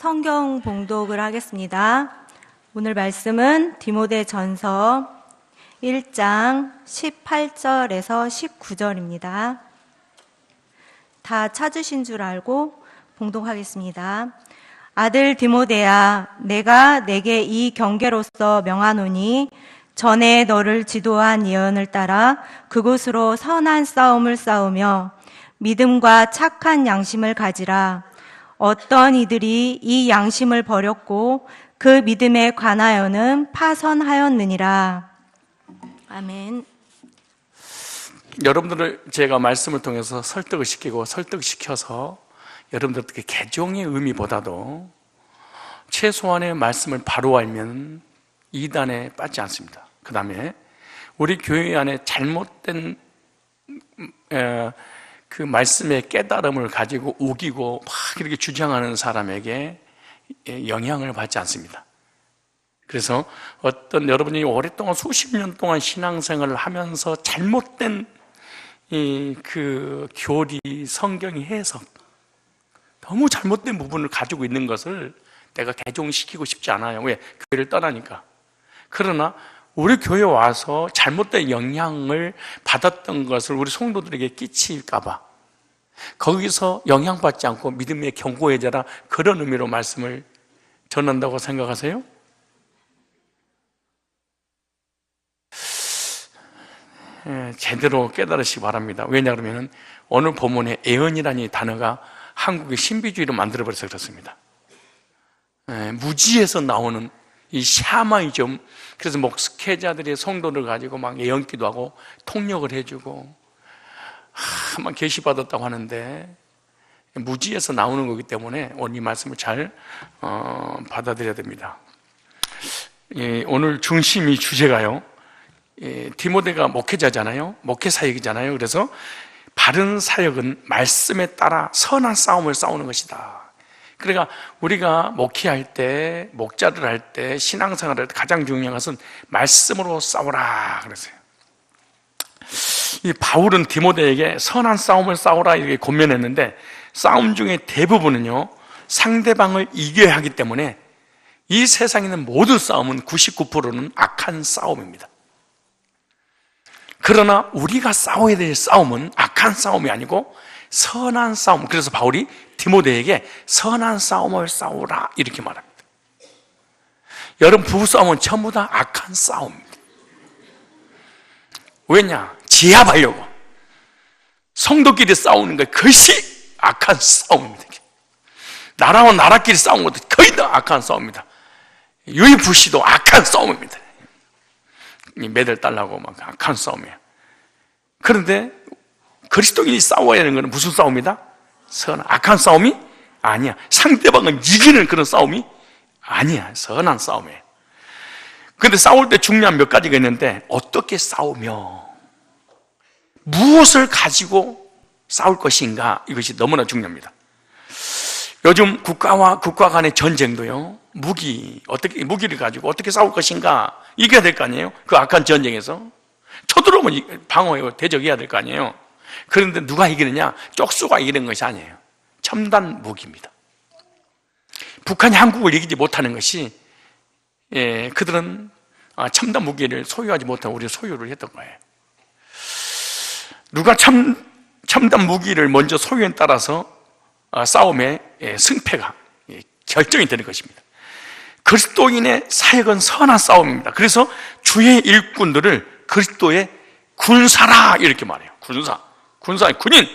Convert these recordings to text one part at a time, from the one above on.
성경 봉독을 하겠습니다. 오늘 말씀은 디모데전서 1장 18절에서 19절입니다. 다 찾으신 줄 알고 봉독하겠습니다. 아들 디모데야, 내가 내게 이 경계로서 명하노니 전에 너를 지도한 예언을 따라 그곳으로 선한 싸움을 싸우며 믿음과 착한 양심을 가지라. 어떤 이들이 이 양심을 버렸고 그 믿음에 관하여는 파선하였느니라. 아멘. 여러분들을 제가 말씀을 통해서 설득을 시키고 설득시켜서 여러분들께 개종의 의미보다도 최소한의 말씀을 바로 알면 이단에 빠지지 않습니다. 그 다음에 우리 교회 안에 잘못된 그 말씀의 깨달음을 가지고 우기고 막 이렇게 주장하는 사람에게 영향을 받지 않습니다. 그래서 어떤 여러분이 오랫동안 수십 년 동안 신앙생활을 하면서 잘못된 그 교리, 성경의 해석, 너무 잘못된 부분을 가지고 있는 것을 내가 개종시키고 싶지 않아요. 왜? 교회를 떠나니까. 그러나 우리 교회에 와서 잘못된 영향을 받았던 것을 우리 성도들에게 끼칠까 봐 거기서 영향받지 않고 믿음의 견고해져라, 그런 의미로 말씀을 전한다고 생각하세요? 제대로 깨달으시기 바랍니다. 왜냐 그러면 오늘 본문에 애언이라는 단어가 한국의 신비주의로 만들어버려서 그렇습니다. 무지에서 나오는 이 샤머니즘, 그래서 목회자들이 성도를 가지고 막 예언기도 하고 통역을 해주고 막 계시받았다고 하는데 무지에서 나오는 거기 때문에 오늘 이 말씀을 잘 받아들여야 됩니다. 오늘 중심이 주제가요, 디모데가 목회자잖아요. 목회 사역이잖아요. 그래서 바른 사역은 말씀에 따라 선한 싸움을 싸우는 것이다. 그러니까 우리가 목회할 때, 목자를 할 때, 신앙생활을 할 때 가장 중요한 것은 말씀으로 싸우라 그랬어요. 이 바울은 디모데에게 선한 싸움을 싸우라 이렇게 권면했는데, 싸움 중에 대부분은요 상대방을 이겨야 하기 때문에 이 세상에 있는 모든 싸움은 99%는 악한 싸움입니다. 그러나 우리가 싸워야 될 싸움은 악한 싸움이 아니고 선한 싸움. 그래서 바울이 디모데에게 선한 싸움을 싸우라 이렇게 말합니다. 여러분, 부부싸움은 전부 다 악한 싸움입니다. 왜냐? 제압하려고 성도끼리 싸우는 것, 그것이 악한 싸움입니다. 나라와 나라끼리 싸우는 것도 거의 다 악한 싸움입니다. UFC 도 악한 싸움입니다. 매달 달라고 막 악한 싸움이에요. 그런데 그리스도인이 싸워야 하는 것은 무슨 싸움이다? 선한, 악한 싸움이 아니야. 상대방을 이기는 그런 싸움이 아니야. 선한 싸움이에요. 그런데 싸울 때 중요한 몇 가지가 있는데, 어떻게 싸우며 무엇을 가지고 싸울 것인가, 이것이 너무나 중요합니다. 요즘 국가와 국가 간의 전쟁도요, 무기를 가지고 어떻게 싸울 것인가, 이겨야 될 거 아니에요? 그 악한 전쟁에서 쳐들어오면 방어하고 대적해야 될 거 아니에요? 그런데 누가 이기느냐? 쪽수가 이기는 것이 아니에요. 첨단 무기입니다. 북한이 한국을 이기지 못하는 것이, 그들은 첨단 무기를 소유하지 못하고 우리 소유를 했던 거예요. 누가 첨단 무기를 먼저 소유에 따라서 싸움의 승패가 결정이 되는 것입니다. 그리스도인의 사역은 선한 싸움입니다. 그래서 주의 일꾼들을 그리스도의 군사라 이렇게 말해요. 군사, 군인,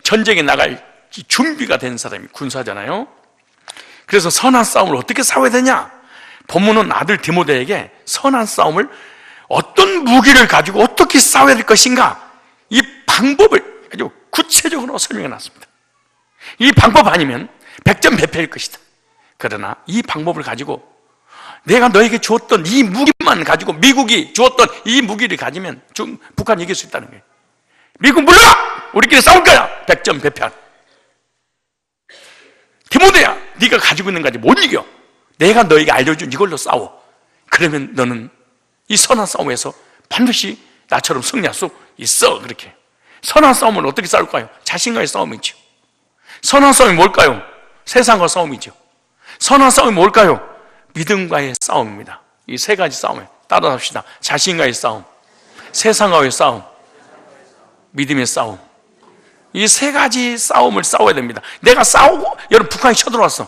전쟁에 나갈 준비가 된 사람이 군사잖아요. 그래서 선한 싸움을 어떻게 싸워야 되냐? 본문은 아들 디모데에게 선한 싸움을 어떤 무기를 가지고 어떻게 싸워야 될 것인가, 이 방법을 아주 구체적으로 설명해 놨습니다. 이 방법 아니면 백전백패일 것이다. 그러나 이 방법을 가지고 내가 너에게 주었던 이 무기만 가지고, 미국이 주었던 이 무기를 가지면 북한이 이길 수 있다는 거예요. 미국 물러가! 우리끼리 싸울 거야! 백전백패. 디모데야, 네가 가지고 있는 가지 못 이겨. 내가 너에게 알려준 이걸로 싸워. 그러면 너는 이 선한 싸움에서 반드시 나처럼 승리할 수 있어. 그렇게. 선한 싸움은 어떻게 싸울까요? 자신과의 싸움이죠. 선한 싸움이 뭘까요? 세상과 싸움이죠. 선한 싸움이 뭘까요? 믿음과의 싸움입니다. 이 세 가지 싸움을 따라합시다. 자신과의 싸움, 세상과의 싸움, 믿음의 싸움. 이 세 가지 싸움을 싸워야 됩니다. 내가 싸우고, 여러분 북한이 쳐들어왔어.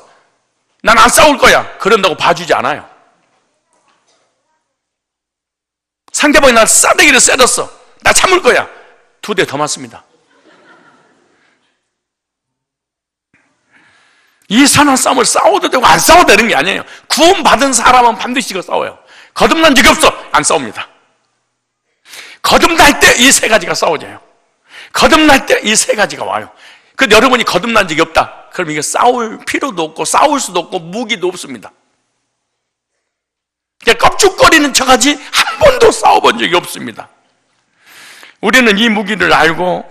난 안 싸울 거야. 그런다고 봐주지 않아요. 상대방이 날 싸대기를 쎄렸어. 나 참을 거야. 2대 더 맞습니다. 이 선한 싸움을 싸워도 되고 안 싸워도 되는 게 아니에요. 구원받은 사람은 반드시 이거 싸워요. 거듭난 적이 없어. 안 싸웁니다. 거듭날 때 이 세 가지가 싸워져요. 거듭날 때 이 세 가지가 와요. 근데 여러분이 거듭난 적이 없다. 그럼 이게 싸울 필요도 없고 싸울 수도 없고 무기도 없습니다. 그냥 껍죽거리는 척하지 한 번도 싸워본 적이 없습니다. 우리는 이 무기를 알고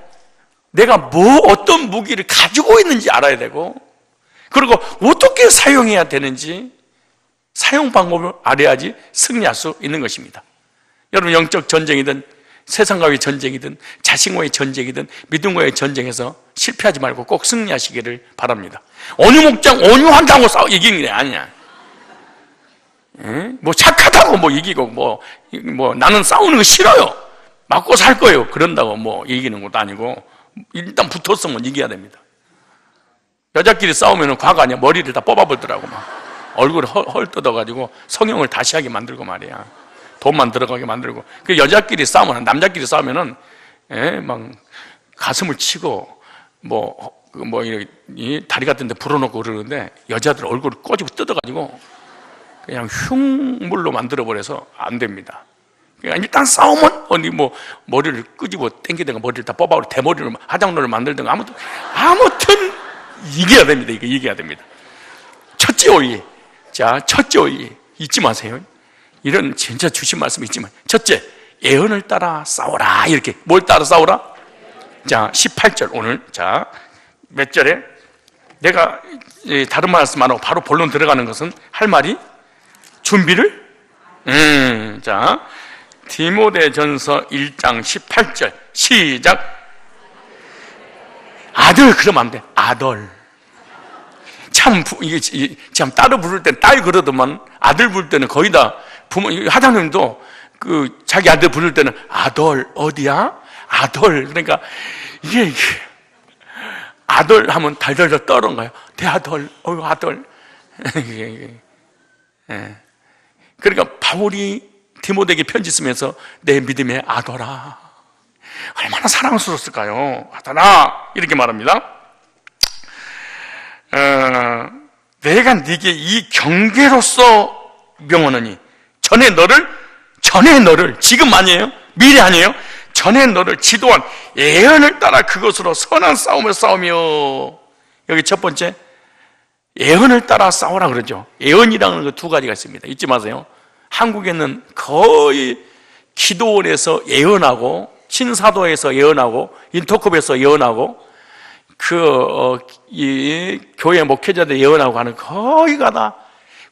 내가 어떤 무기를 가지고 있는지 알아야 되고, 그리고 어떻게 사용해야 되는지 사용 방법을 알아야지 승리할 수 있는 것입니다. 여러분, 영적 전쟁이든 세상과의 전쟁이든 자신과의 전쟁이든 믿음과의 전쟁에서 실패하지 말고 꼭 승리하시기를 바랍니다. 온유 목장 온유한다고 이기는 게 아니야. 뭐 착하다고 뭐 이기고 뭐 나는 싸우는 거 싫어요, 맞고 살 거예요, 그런다고 뭐 이기는 것도 아니고 일단 붙었으면 이겨야 됩니다. 여자끼리 싸우면 과거 아니야. 머리를 다 뽑아버리더라고. 막 얼굴을 헐 뜯어가지고 성형을 다시 하게 만들고 말이야. 돈만 들어가게 만들고. 그 여자끼리 싸우면, 남자끼리 싸우면은 막 가슴을 치고 이 다리 같은 데 불어넣고 그러는데, 여자들 얼굴을 꼬집어 뜯어가지고 그냥 흉물로 만들어버려서 안 됩니다. 그러니까 일단 싸우면 어디 머리를 끄집어 당기든가 머리를 다 뽑아버리고 대머리를 화장로를 만들든가 아무튼 이겨야 됩니다. 이거 이겨야 됩니다. 첫째 오이. 자, 첫째 오이 잊지 마세요. 이런 진짜 주신 말씀 있지만, 첫째, 예언을 따라 싸워라. 이렇게. 뭘 따라 싸워라? 자, 18절 오늘. 자, 몇 절에? 내가 다른 말씀 안 하고 바로 본론 들어가는 것은 할 말이 준비를? 자, 디모데전서 1장 18절 시작. 아들 그러면 안 돼. 아들. 이게 참 딸을 부를 땐 딸 그러더만 아들 부를 때는 거의 다 부모, 하장님도 자기 아들 부를 때는 아들 어디야? 아들. 그러니까 이게 아들 하면 달달달 떨어가요. 내 아들, 아들. 그러니까 바울이 디모데에게 편지 쓰면서 내 믿음의 아들아, 얼마나 사랑스러웠을까요? 아들아, 이렇게 말합니다. 내가 네게 이 경계로서 명하노니, 전에 너를 지금 아니에요? 미래 아니에요? 전에 너를 지도한 예언을 따라 그것으로 선한 싸움을 싸우며. 여기 첫 번째, 예언을 따라 싸우라 그러죠. 예언이라는 거 두 가지가 있습니다. 잊지 마세요. 한국에는 거의 기도원에서 예언하고, 신사도에서 예언하고, 인터컵에서 예언하고, 이 교회 목회자들 예언하고 하는 거의가 다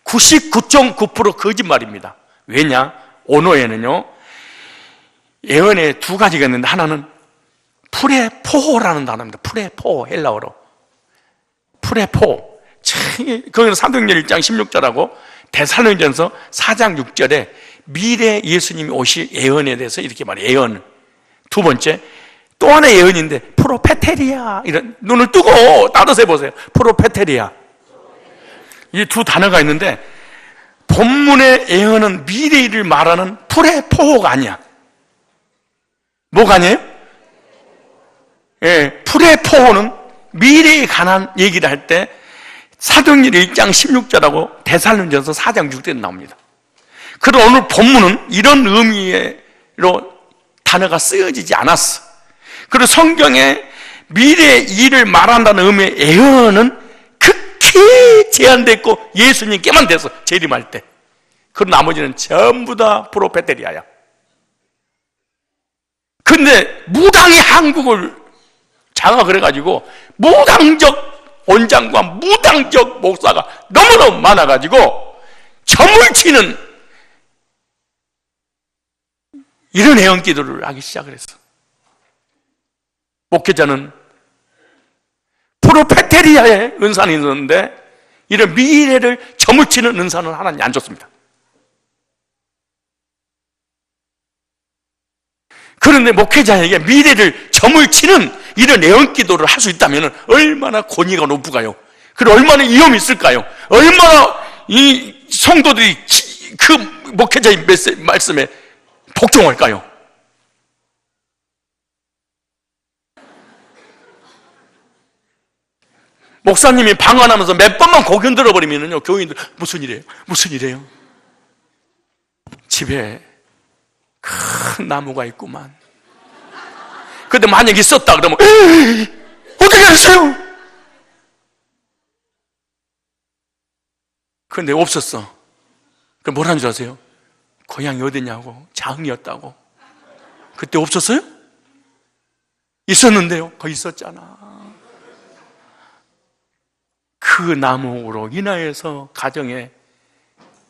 99.9% 거짓말입니다. 왜냐? 오노에는요, 예언에 두 가지가 있는데, 하나는 프레포라는 단어입니다. 프레포, 헬라어로. 프레포. 거기는 사도행전 1장 16절하고 데살로니가전서 4장 6절에 미래 예수님이 오실 예언에 대해서 이렇게 말해요. 예언. 두 번째, 또 하나의 예언인데 프로페테리아. 이런, 눈을 뜨고 따라서 해보세요. 프로페테리아. 이 두 단어가 있는데, 본문의 예언은 미래 일을 말하는 프레포가 아니야. 뭐가 아니에요? 프레포는 미래에 관한 얘기를 할 때 사도행전 1장 16절하고 데살로니가전서 4장 6절에 나옵니다. 그럼 오늘 본문은 이런 의미로 단어가 쓰여지지 않았어. 그리고 성경에 미래의 일을 말한다는 의미의 예언은 극히 제한됐고 예수님께만 돼서 재림할 때. 그리고 나머지는 전부 다 프로페테리아야. 근데 무당이 한국을 장악을 해가지고 무당적 원장과 무당적 목사가 너무너무 많아가지고 점을 치는 이런 예언 기도를 하기 시작을 했어. 목회자는 프로페테리아의 은사는 있었는데 이런 미래를 점을 치는 은사는 하나님이 안 줬습니다. 그런데 목회자에게 미래를 점을 치는 이런 애언 기도를 할 수 있다면 얼마나 권위가 높을까요? 그리고 얼마나 위험이 있을까요? 얼마나 이 성도들이 그 목회자의 말씀에 복종할까요? 목사님이 방언하면서 몇 번만 고견 들어버리면요, 교인들 무슨 일이에요? 무슨 일이에요? 집에 큰 나무가 있구만. 근데 만약 있었다 그러면 어떻게 하세요? 근데 없었어. 그럼 뭐라는 줄 아세요? 고향이 어디냐고, 장이었다고. 그때 없었어요? 있었는데요. 거기 있었잖아. 그 나무로 인하여서 가정에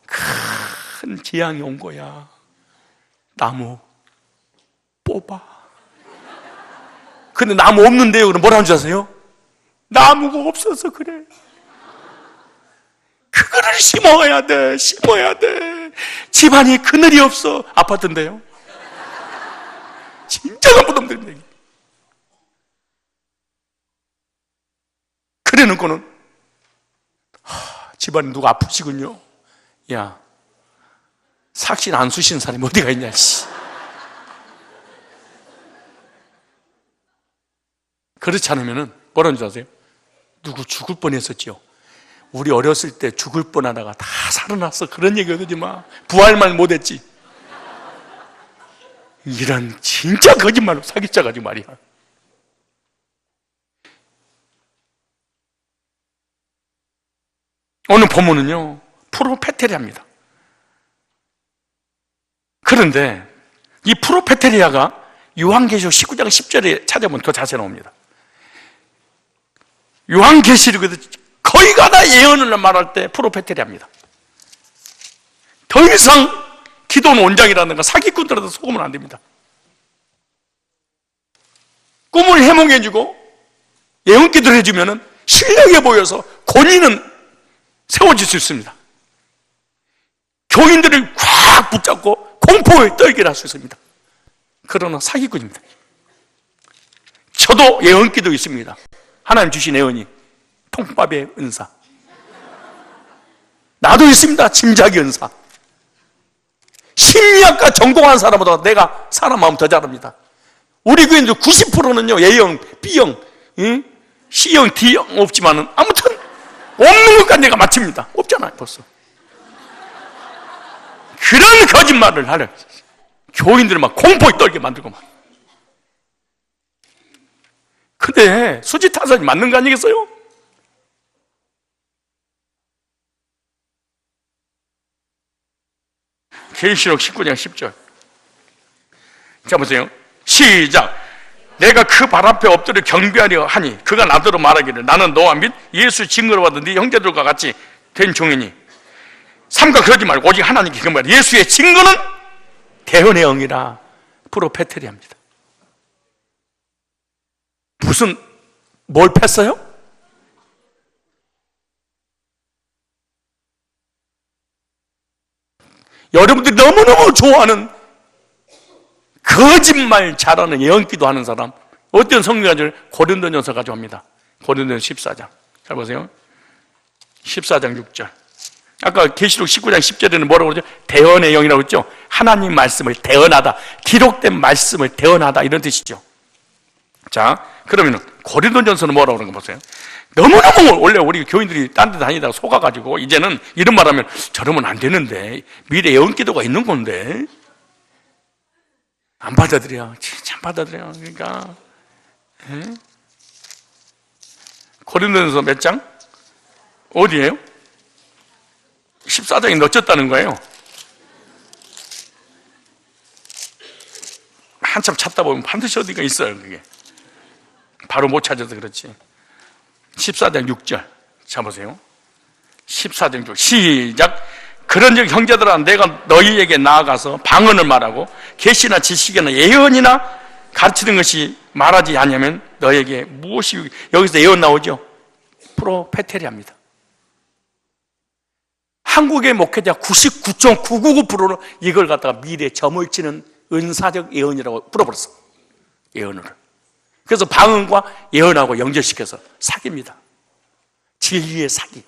큰 재앙이 온 거야. 나무 뽑아. 근데 나무 없는데요. 그럼 뭐라는 줄 아세요? 나무가 없어서 그래. 그거를 심어야 돼. 심어야 돼. 집안이 그늘이 없어. 아파트인데요. 진짜가 무덤들인데. 그래 놓고는 집안에 누가 아프시군요. 야, 삭신 안 쑤신 사람이 어디가 있냐, 씨. 그렇지 않으면은 뭐라는 줄 아세요? 누구 죽을 뻔했었지요. 우리 어렸을 때 죽을 뻔하다가 다 살아났어. 그런 얘기 하지 마. 부활만 못했지. 이런 진짜 거짓말로 사기쳐 가지고 말이야. 오늘 본문은요, 프로페테리아입니다. 그런데 이 프로페테리아가 요한계시록 19장 10절에 찾아보면 더 자세히 나옵니다. 요한계시록에도 거의 다 예언을 말할 때 프로페테리아입니다. 더 이상 기도는 온장이라든가 사기꾼들한테 속으면 안 됩니다. 꿈을 해몽해주고 예언 기도를 해주면 신령해 보여서 권위는 세워질 수 있습니다. 교인들을 꽉 붙잡고 공포에 떨게 할 수 있습니다. 그러나 사기꾼입니다. 저도 예언 기도 있습니다. 하나님 주신 예언이 통밥의 은사. 나도 있습니다. 짐작의 은사. 심리학과 전공한 사람보다 내가 사람 마음 더 잘합니다. 우리 교인들 90%는요 A형, B형, C형, D형 없지만은 아무튼 없는 것까지 내가 맞춥니다. 없잖아요 벌써. 그런 거짓말을 하려 교인들을 막 공포에 떨게 만들고 막. 근데 수지타산이 맞는 거 아니겠어요? 계시록 19장 10절. 자 보세요. 시작. 내가 그 발 앞에 엎드려 경배하려 하니 그가 나더러 말하기를 나는 너와 및 예수 증거로 받은 네 형제들과 같이 된 종이니 삼가 그러지 말고 오직 하나님께 경배하라. 예수의 증거는 대언의 영이라. 프로페테리아입니다. 무슨 뭘 팼어요? 여러분들이 너무너무 좋아하는 거짓말 잘하는 예언기도 하는 사람, 어떤 성경을 고린도전서 가져옵니다. 고린도전서 14장. 잘 보세요. 14장 6절. 아까 계시록 19장 10절에는 뭐라고 그러죠? 대언의 영이라고 했죠. 하나님 말씀을 대언하다, 기록된 말씀을 대언하다, 이런 뜻이죠. 자, 그러면 고린도전서는 뭐라고 그러는 거 보세요. 너무너무 원래 우리 교인들이 딴 데 다니다가 속아가지고 이제는 이런 말 하면 저러면 안 되는데 미래 예언기도가 있는 건데 안 받아들여. 진짜 안 받아들여. 그러니까 고린도전서 몇 장? 어디예요? 14장이 넣어졌다는 거예요. 한참 찾다 보면 반드시 어디가 있어요. 그게 바로 못 찾아서 그렇지. 14장 6절 자 보세요. 14장 6절 시작. 그런즉 형제들아 내가 너희에게 나아가서 방언을 말하고 계시나 지식이나 예언이나 가르치는 것이 말하지 않으면 너에게 무엇이, 여기서 예언 나오죠? 프로페테리아입니다. 한국의 목회자 99.999%는 이걸 갖다가 미래에 점을 치는 은사적 예언이라고 불어버렸어. 예언을. 그래서 방언과 예언하고 연결시켜서 사기입니다. 진리의 사기.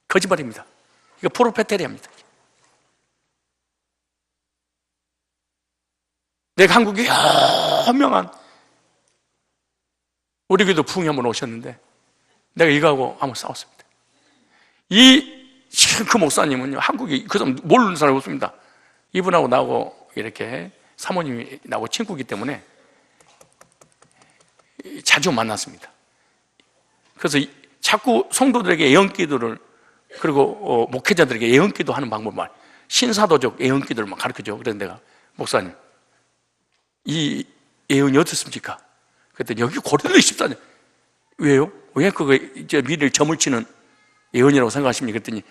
거짓말입니다. 이거 프로페테리아입니다. 내가 한국에 유명한 우리 교도 부흥이 한번 오셨는데 내가 이거하고 한번 싸웠습니다. 그 목사님은요, 한국에 그 사람 모르는 사람이 없습니다. 이분하고 나하고 이렇게 사모님이 나하고 친구이기 때문에 자주 만났습니다. 그래서 자꾸 성도들에게 예언기도를, 그리고 목회자들에게 예언기도 하는 방법만, 신사도적 예언기도를 막 가르쳐줘. 그래서 내가, 목사님, 이 예언이 어떻습니까? 그랬더니 여기 고린도 14년. 왜요? 왜 그거 이제 미래를 점을 치는 예언이라고 생각하십니까? 그랬더니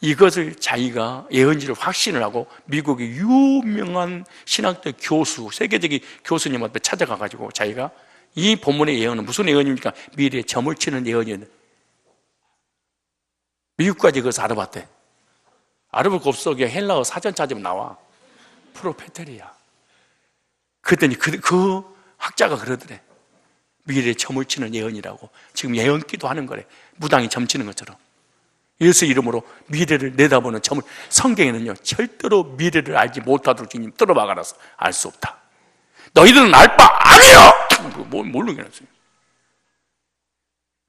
이것을 자기가 예언지를 확신을 하고 미국의 유명한 신학적 교수, 세계적인 교수님한테 찾아가가지고 자기가 이 본문의 예언은 무슨 예언입니까? 미래에 점을 치는 예언이었는데 미국까지 그것을 알아봤대. 알아볼 거 없어. 그냥 헬라어 사전 찾으면 나와. 프로페테리아. 그랬더니 그 학자가 그러더래. 미래에 점을 치는 예언이라고. 지금 예언기도 하는 거래. 무당이 점 치는 것처럼. 예수 이름으로 미래를 내다보는 점을, 성경에는요 절대로 미래를 알지 못하도록 주님 뚫어막아놔서 알 수 없다. 너희들은 알 바 아니야! 모르는 게 없어요.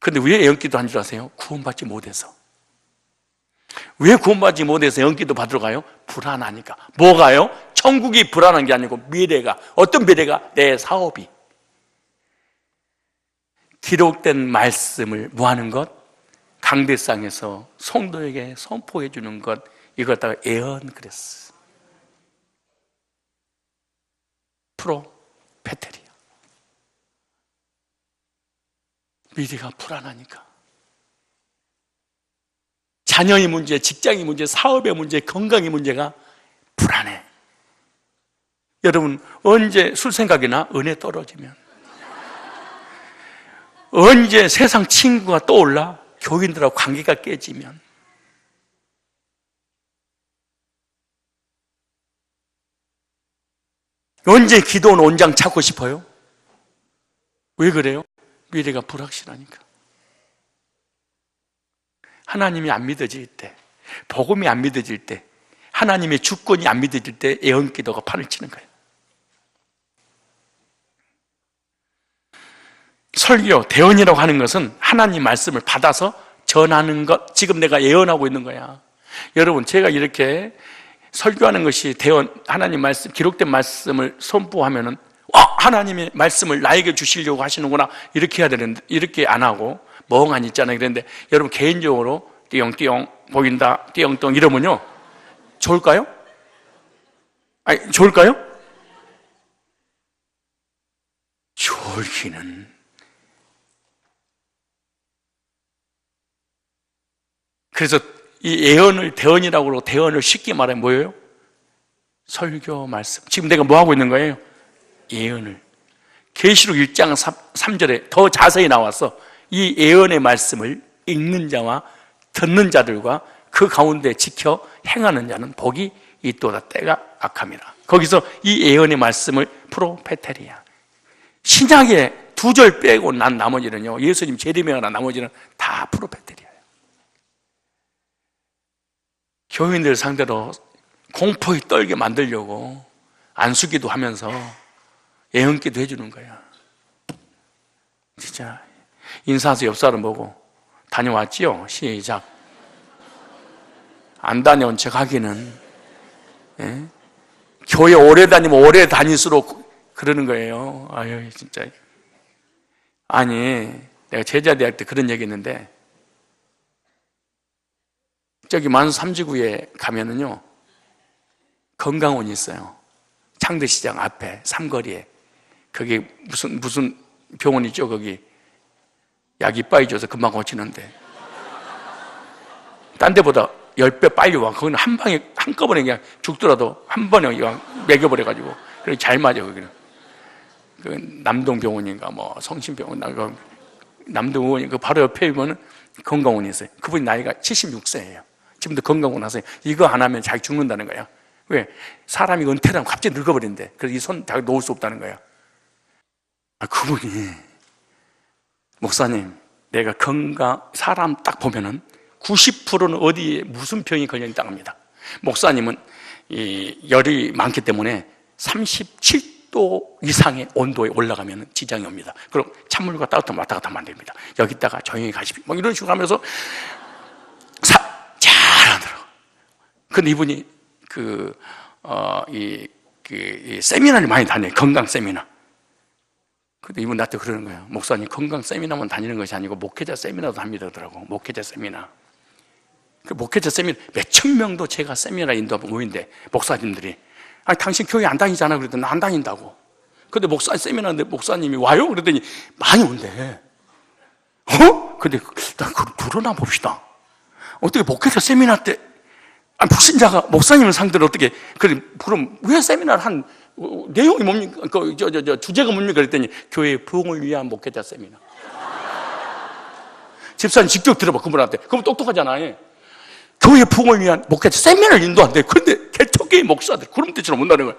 그런데 왜 예언기도 한 줄 아세요? 구원받지 못해서. 왜 구원받지 못해서 예언기도 받으러 가요? 불안하니까. 뭐가요? 천국이 불안한 게 아니고 미래가. 어떤 미래가? 내 사업이. 기록된 말씀을 뭐 하는 것? 강대상에서 성도에게 선포해 주는 것, 이걸 갖다가 예언 그랬어. 프로페테리아. 미래가 불안하니까. 자녀의 문제, 직장의 문제, 사업의 문제, 건강의 문제가 불안해. 여러분, 언제 술 생각이 나? 은혜 떨어지면. 언제 세상 친구가 떠올라? 교인들하고 관계가 깨지면. 언제 기도는 온장 찾고 싶어요? 왜 그래요? 미래가 불확실하니까. 하나님이 안 믿어질 때, 복음이 안 믿어질 때, 하나님의 주권이 안 믿어질 때 예언기도가 판을 치는 거예요. 설교, 대언이라고 하는 것은 하나님 말씀을 받아서 전하는 것. 지금 내가 예언하고 있는 거야. 여러분, 제가 이렇게 설교하는 것이 대언, 하나님 말씀, 기록된 말씀을 선포하면은 하나님의 말씀을 나에게 주시려고 하시는구나, 이렇게 해야 되는데, 이렇게 안 하고 멍하니 있잖아요. 그런데 여러분, 개인적으로 띠용띠용 보인다, 띠용띠용 이러면요 좋을까요? 아니, 좋을까요? 좋을기는. 그래서 이 예언을 대언이라고 그러고, 대언을 쉽게 말하면 뭐예요? 설교 말씀. 지금 내가 뭐 하고 있는 거예요? 예언을. 계시록 1장 3절에 더 자세히 나와서 이 예언의 말씀을 읽는 자와 듣는 자들과 그 가운데 지켜 행하는 자는 복이 있도다. 때가 악함이라. 거기서 이 예언의 말씀을 프로페테리아. 신약의 2절 빼고 난 나머지는요, 예수님 재림하나 나머지는 다 프로페테리아예요. 교인들 상대로 공포에 떨게 만들려고 안수기도 하면서 예언기도 해주는 거야. 진짜 인사해서 옆 사람 보고 다녀왔지요? 시작. 안 다녀온 척 하기는. 예? 교회 오래 다니면 오래 다닐수록 그러는 거예요. 아유, 진짜. 아니, 내가 제자대학 때 그런 얘기 했는데, 저기 만삼지구에 가면은요 건강원이 있어요. 창덕시장 앞에 삼거리에. 거기 무슨 병원이죠? 거기 약 이빠이 줘서 금방 고치는데, 딴 데보다 10배 빨리 와. 거기는 한 방에 한꺼번에 그냥 죽더라도 한 번에 그냥 매겨버려가지고. 그래 잘 맞아. 거기는 그 남동병원인가 뭐 성심병원, 남동의원이 그 바로 옆에 보면은 건강원이 있어요. 그분이 나이가 76세예요 지금도 건강하고 나서 이거 안 하면 자기 죽는다는 거야. 왜? 사람이 은퇴를 하면 갑자기 늙어버린대. 그래서 이 손 자기 놓을 수 없다는 거야. 그분이, 목사님, 내가 사람 딱 보면은 90%는 어디에 무슨 병이 걸렸는지 딱 압니다. 목사님은 이 열이 많기 때문에 37도 이상의 온도에 올라가면 지장이 옵니다. 그럼 찬물과 따뜻한 왔다 갔다 하면 안 됩니다. 여기다가 조용히 가십시오. 뭐 이런 식으로 하면서 잘하더라고. 근데 이분이 이 세미나를 많이 다녀요. 건강 세미나. 근데 이분 나한테 그러는 거예요. 목사님, 건강 세미나만 다니는 것이 아니고 목회자 세미나도 합니다. 그러더라고. 목회자 세미나. 그 목회자 세미나, 몇천 명도 제가 세미나 인도하고 모인데, 목사님들이. 아니, 당신 교회 안 다니잖아. 그랬더니 안 다닌다고. 근데 세미나인데 목사님이 와요? 그랬더니 많이 온대. 근데 나 그걸 불어나 봅시다. 어떻게 목회자 세미나 때, 불신자가 목사님을 상대로 어떻게, 그럼 왜 세미나를 내용이 뭡니까? 주제가 뭡니까? 그랬더니 교회의 부흥을 위한 목회자 세미나. 집사님 직접 들어봐, 그분한테. 그럼 똑똑하잖아요. 교회 부흥을 위한 목회자 세미나를 인도한대. 그런데 개척교회 목사들 그런 뜻처럼 온다는 거야.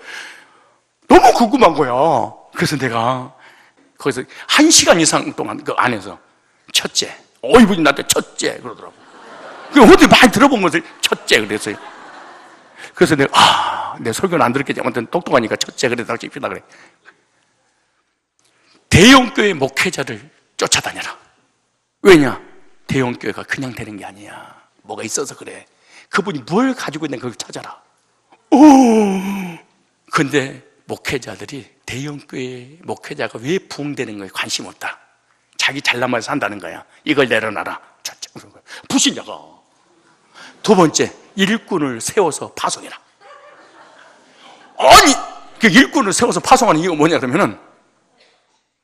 너무 궁금한 거야. 그래서 내가 거기서 1시간 이상 동안 그 안에서 첫째, 이분이 나한테 첫째 그러더라고. 어디 많이 들어본 것을 첫째 그랬어요. 그래서 내가 내 설교는 안 들었겠지. 아무튼 똑똑하니까 첫째 그래서 찝시다 그래. 대형교회 목회자를 쫓아다녀라. 왜냐? 대형교회가 그냥 되는 게 아니야. 뭐가 있어서 그래. 그분이 뭘 가지고 있는가 그걸 찾아라. 근데 목회자들이 대형교회 목회자가 왜 부흥되는 거에 관심 없다. 자기 잘나면서 산다는 거야. 이걸 내려놔라. 첫째 그런 거야. 불신자가. 두 번째, 일꾼을 세워서 파송해라. 아니, 그 일꾼을 세워서 파송하는 이유가 뭐냐 그러면은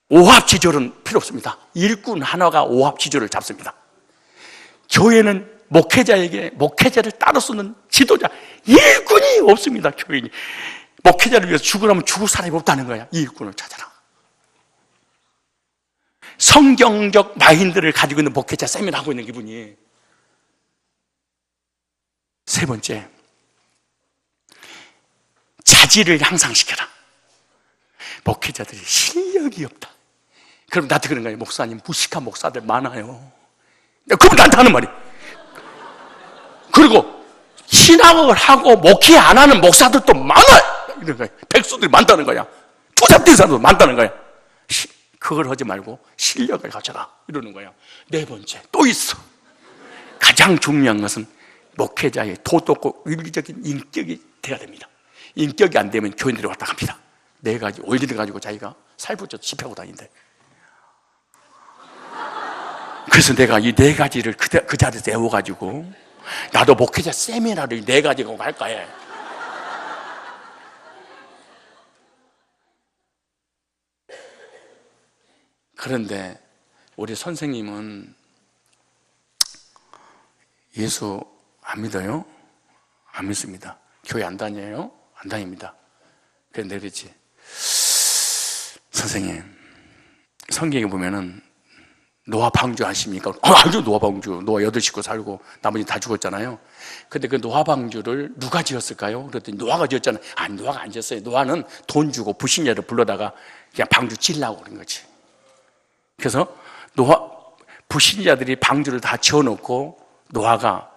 오합지졸은 필요 없습니다. 일꾼 하나가 오합지졸을 잡습니다. 교회는 목회자를 따로 쓰는 지도자, 일꾼이 없습니다. 교인이 목회자를 위해서 죽으라면 죽을 사람이 없다는 거야. 이 일꾼을 찾아라. 성경적 마인드를 가지고 있는 목회자 세미나 하고 있는 기분이. 세 번째, 자질을 향상시켜라. 목회자들이 실력이 없다. 그럼 나한테 그런 거예요. 목사님, 무식한 목사들 많아요. 그럼 나한테 하는 말이. 그리고 신학을 하고 목회 안 하는 목사들도 많아요. 이런 거야. 백수들이 많다는 거야. 투잡된 사람도 많다는 거야. 그걸 하지 말고 실력을 가져라. 이러는 거야. 네 번째, 또 있어. 가장 중요한 것은 목회자의 도덕고 윤리적인 인격이 돼야 됩니다. 인격이 안 되면 교인들이 왔다 갑니다. 네 가지 원리를 가지고 자기가 살붙여서 집회하고 다닌대. 그래서 내가 이 네 가지를 그 자리에서 외워가지고 나도 목회자 세미나를 네 가지고 갈까 해. 그런데 우리 선생님은 예수 안 믿어요? 안 믿습니다. 교회 안 다녀요? 안 다닙니다. 그래서 내가 그랬지. 선생님, 성경에 보면은 노아 방주 아십니까? 알죠, 노아 방주. 노아 8식구 살고 나머지 다 죽었잖아요. 근데 그 노아 방주를 누가 지었을까요? 그랬더니 노아가 지었잖아요. 아니, 노아가 안 지었어요. 노아는 돈 주고 불신자를 불러다가 그냥 방주 지으려고 그런 거지. 그래서 불신자들이 방주를 다 지어놓고 노아가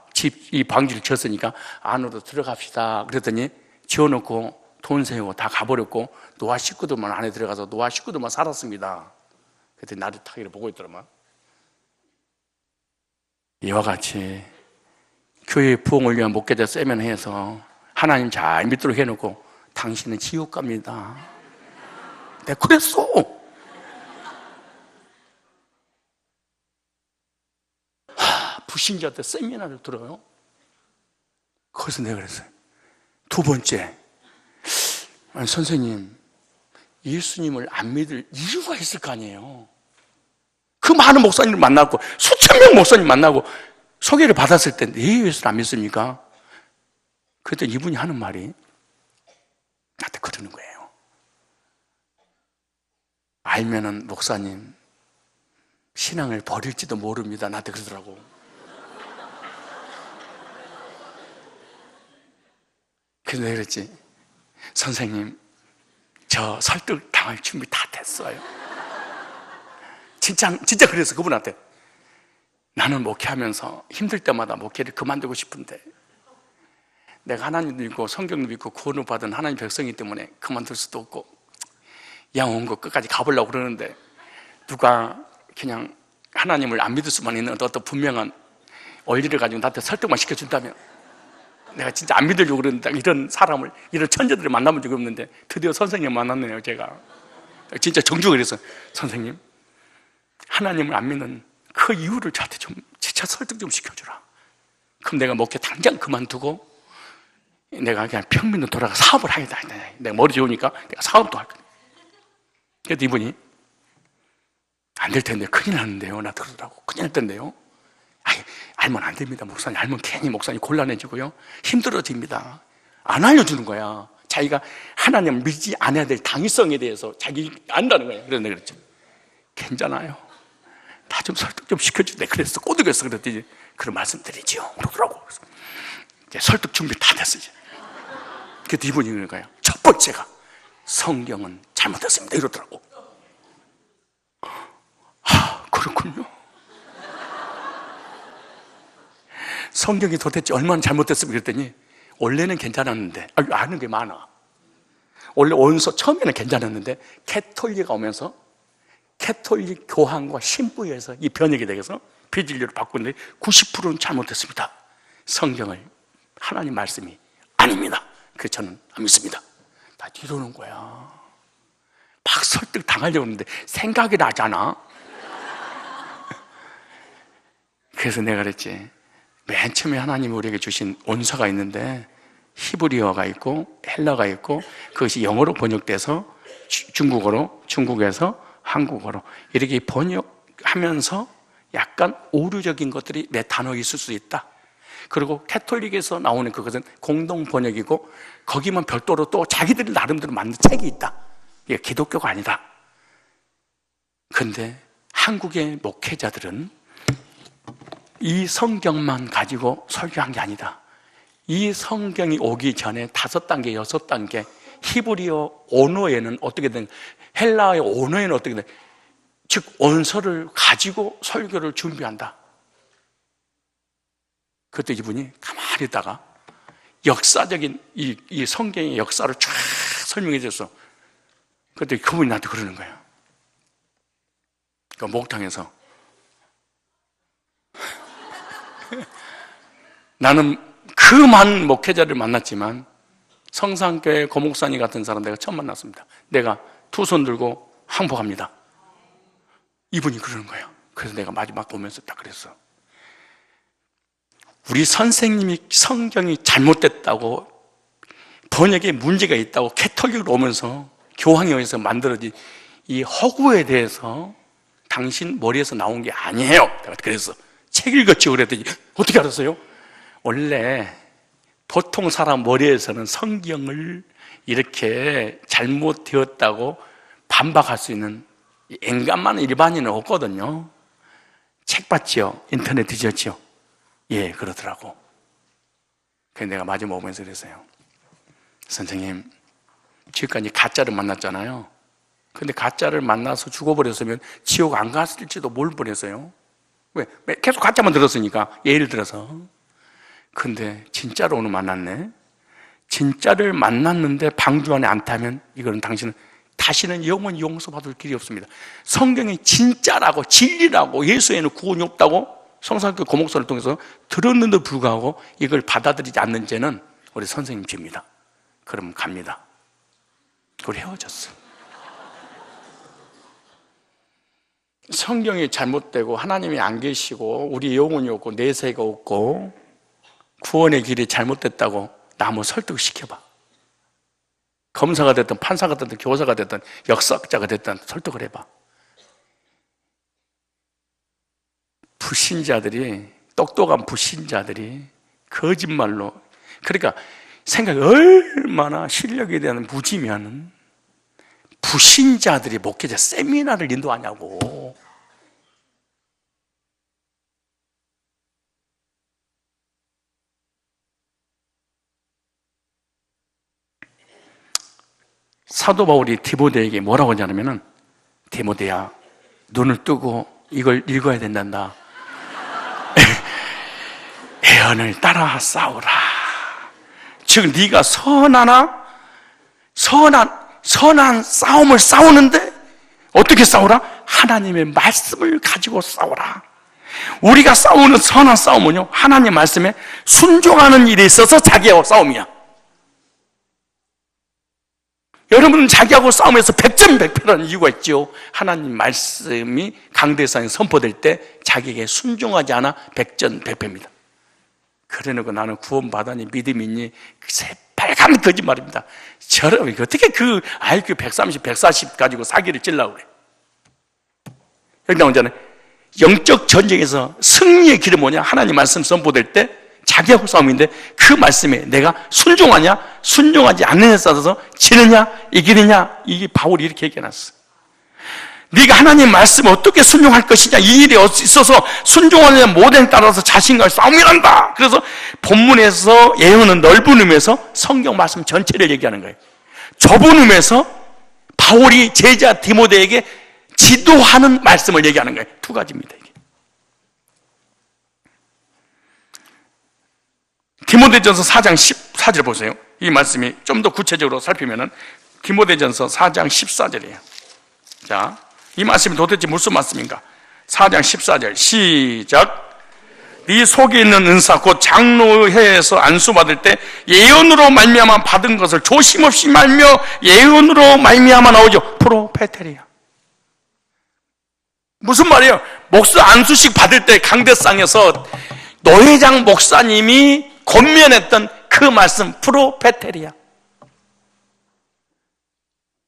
이 방주를 지었으니까 안으로 들어갑시다. 그랬더니 지어놓고 돈 세우고 다 가버렸고 노아 식구들만 안에 들어가서 노아 식구들만 살았습니다. 그랬더니 나를 타기를 보고 있더라만. 이와 같이 교회 부흥을 위한 목회자 세미나해서 하나님 잘 믿도록 해놓고 당신은 지옥 갑니다. 내가 그랬어. 불신자들 세미나를 들어요. 그래서 내가 그랬어요. 두 번째, 아니, 선생님, 예수님을 안 믿을 이유가 있을 거 아니에요. 그 많은 목사님을 만나고 수천 명 목사님 만나고 소개를 받았을 때 왜 예수를 안 믿습니까? 그때 이분이 하는 말이 나한테 그러는 거예요. 알면은 목사님 신앙을 버릴지도 모릅니다. 나한테 그러더라고. 그래서 내가 그랬지, 선생님, 저 설득 당할 준비 다 됐어요. 진짜 그래서 그분한테, 나는 목회하면서 힘들 때마다 목회를 그만두고 싶은데 내가 하나님도 믿고 성경도 믿고 구원을 받은 하나님 백성이기 때문에 그만둘 수도 없고 양 온 거 끝까지 가보려고 그러는데 누가 그냥 하나님을 안 믿을 수만 있는 어떤 분명한 원리를 가지고 나한테 설득만 시켜준다면 내가 진짜 안 믿으려고 그러는데, 이런 사람을, 이런 천재들을 만나본 적이 없는데 드디어 선생님 만났네요. 제가 진짜 정중히 그래서, 선생님, 하나님을 안 믿는 그 이유를 저한테 좀 진짜 설득 좀 시켜주라. 그럼 내가 목회 당장 그만두고 내가 그냥 평민으로 돌아가 사업을 하겠다. 내가 머리 좋으니까 내가 사업도 할 거야. 그래도 이분이, 안 될 텐데, 큰일 났는데요. 나 그러더라고. 큰일 날 텐데요. 알면 안 됩니다, 목사님. 알면 괜히 목사님 곤란해지고요, 힘들어집니다. 안 알려주는 거야. 자기가 하나님을 믿지 않아야 될 당위성에 대해서 자기 안다는 거야. 그래서 내가 그랬죠. 괜찮아요, 나 좀 설득 좀 시켜주네. 그래서 꼬드겼어. 그랬더니, 그런 말씀 드리지요 그러더라고. 그래서 이제 설득 준비 다 됐어. 이제 그때 이분이 그러는 거예요. 첫 번째가 성경은 잘못했습니다 이러더라고. 그렇군요. 성경이 도대체 얼마나 잘못됐습니까? 그랬더니 원래는 괜찮았는데, 아는 게 많아. 원래 원서 처음에는 괜찮았는데 캐톨릭가 오면서 캐톨릭 교황과 신부에서 이 번역이 되어서 비진리로 바꾸는데 90%는 잘못됐습니다. 성경을, 하나님 말씀이 아닙니다. 그래서 저는 안 믿습니다. 다 이러는 거야. 막 설득 당하려고 하는데 생각이 나잖아. 그래서 내가 그랬지, 맨 처음에 하나님이 우리에게 주신 원서가 있는데 히브리어가 있고 헬라가 있고 그것이 영어로 번역돼서 중국어로, 중국에서 한국어로 이렇게 번역하면서 약간 오류적인 것들이 내 단어에 있을 수 있다. 그리고 캐톨릭에서 나오는 그것은 공동 번역이고 거기만 별도로 또 자기들이 나름대로 만든 책이 있다. 이게 기독교가 아니다. 근데 한국의 목회자들은 이 성경만 가지고 설교한 게 아니다. 이 성경이 오기 전에 5단계, 6단계 히브리어 언어에는 어떻게 된, 헬라의 언어에는 어떻게 된, 즉 원서를 가지고 설교를 준비한다. 그때 이분이 가만히 있다가 역사적인 이 성경의 역사를 쫙 설명해 줬어. 그때 그분이 나한테 그러는 거예요. 그 목탕에서 나는 그 많은 목회자를 만났지만 성산교회 고목사님 같은 사람 내가 처음 만났습니다. 내가 두 손 들고 항복합니다. 이분이 그러는 거예요. 그래서 내가 마지막 보면서 딱 그랬어. 우리 선생님이 성경이 잘못됐다고, 번역에 문제가 있다고 캐톨릭으로 오면서 교황에 의해서 만들어진 이 허구에 대해서 당신 머리에서 나온 게 아니에요. 내가 그래서 책 읽었지 그랬더니 어떻게 알았어요? 원래 보통 사람 머리에서는 성경을 이렇게 잘못되었다고 반박할 수 있는 인간만 일반인은 없거든요. 책 봤지요? 인터넷 뒤졌지요? 예, 그러더라고. 그래서 내가 마지막 오면서 그랬어요. 선생님, 지금까지 가짜를 만났잖아요. 근데 가짜를 만나서 죽어버렸으면 지옥 안 갔을지도 모르겠어요. 왜? 계속 가짜만 들었으니까. 예를 들어서. 근데 진짜로 오늘 만났네. 진짜를 만났는데 방주 안에 안 타면 이거는 당신은 다시는 영원히 용서받을 길이 없습니다. 성경이 진짜라고, 진리라고, 예수에는 구원이 없다고 성산교 고목선을 통해서 들었는데도 불구하고 이걸 받아들이지 않는 죄는 우리 선생님 죄입니다. 그럼 갑니다. 그걸 헤어졌어. 성경이 잘못되고 하나님이 안 계시고 우리 영혼이 없고 내세가 없고 구원의 길이 잘못됐다고 나 한번 설득시켜봐. 검사가 됐든 판사가 됐든 교사가 됐든 역사학자가 됐든 설득을 해봐. 불신자들이, 똑똑한 불신자들이 거짓말로, 그러니까 생각이 얼마나 실력에 대한 무지면 불신자들이 목회자 세미나를 인도하냐고. 사도 바울이 디모데에게 뭐라고 하냐면은, 디모데야, 눈을 뜨고 이걸 읽어야 된단다. 애언을 따라 싸우라. 즉 네가 선한 싸움을 싸우는데 어떻게 싸우라? 하나님의 말씀을 가지고 싸우라. 우리가 싸우는 선한 싸움은요, 하나님 말씀에 순종하는 일에 있어서 자기하고 싸움이야. 여러분은 자기하고 싸움에서 백전백패라는 이유가 있죠. 하나님 말씀이 강대상에 선포될 때 자기에게 순종하지 않아 백전백패입니다. 그래놓고 나는 구원받았니, 믿음이 있니? 새빨간 거짓말입니다. 저런, 어떻게 그 IQ 130, 140 가지고 사기를 찔라고 그래. 여기 나오잖아요. 영적 전쟁에서 승리의 길은 뭐냐? 하나님 말씀 선포될 때 자기하고 싸움인데, 그 말씀에 내가 순종하냐, 순종하지 않느냐에 따라서 지느냐, 이기느냐. 이게 바울이 이렇게 얘기해놨어. 네가 하나님 말씀을 어떻게 순종할 것이냐, 이 일이 있어서 순종하느냐 못하느냐에 따라서 자신과의 싸움이란다. 그래서 본문에서 예언은 넓은 의미에서 성경 말씀 전체를 얘기하는 거예요. 좁은 의미에서 바울이 제자 디모데에게 지도하는 말씀을 얘기하는 거예요. 두 가지입니다. 이게. 디모데전서 4장 14절 보세요. 이 말씀이 좀 더 구체적으로 살피면은 디모데전서 4장 14절이에요. 자, 이 말씀이 도대체 무슨 말씀인가? 4장 14절 시작. 네 속에 있는 은사 곧 장로회에서 안수받을 때 예언으로 말미암아 받은 것을 조심없이 말며 예언으로 말미암아 나오죠. 프로페테리아. 무슨 말이에요? 목사 안수식 받을 때 강대상에서 노회장 목사님이 권면했던 그 말씀, 프로페테리아.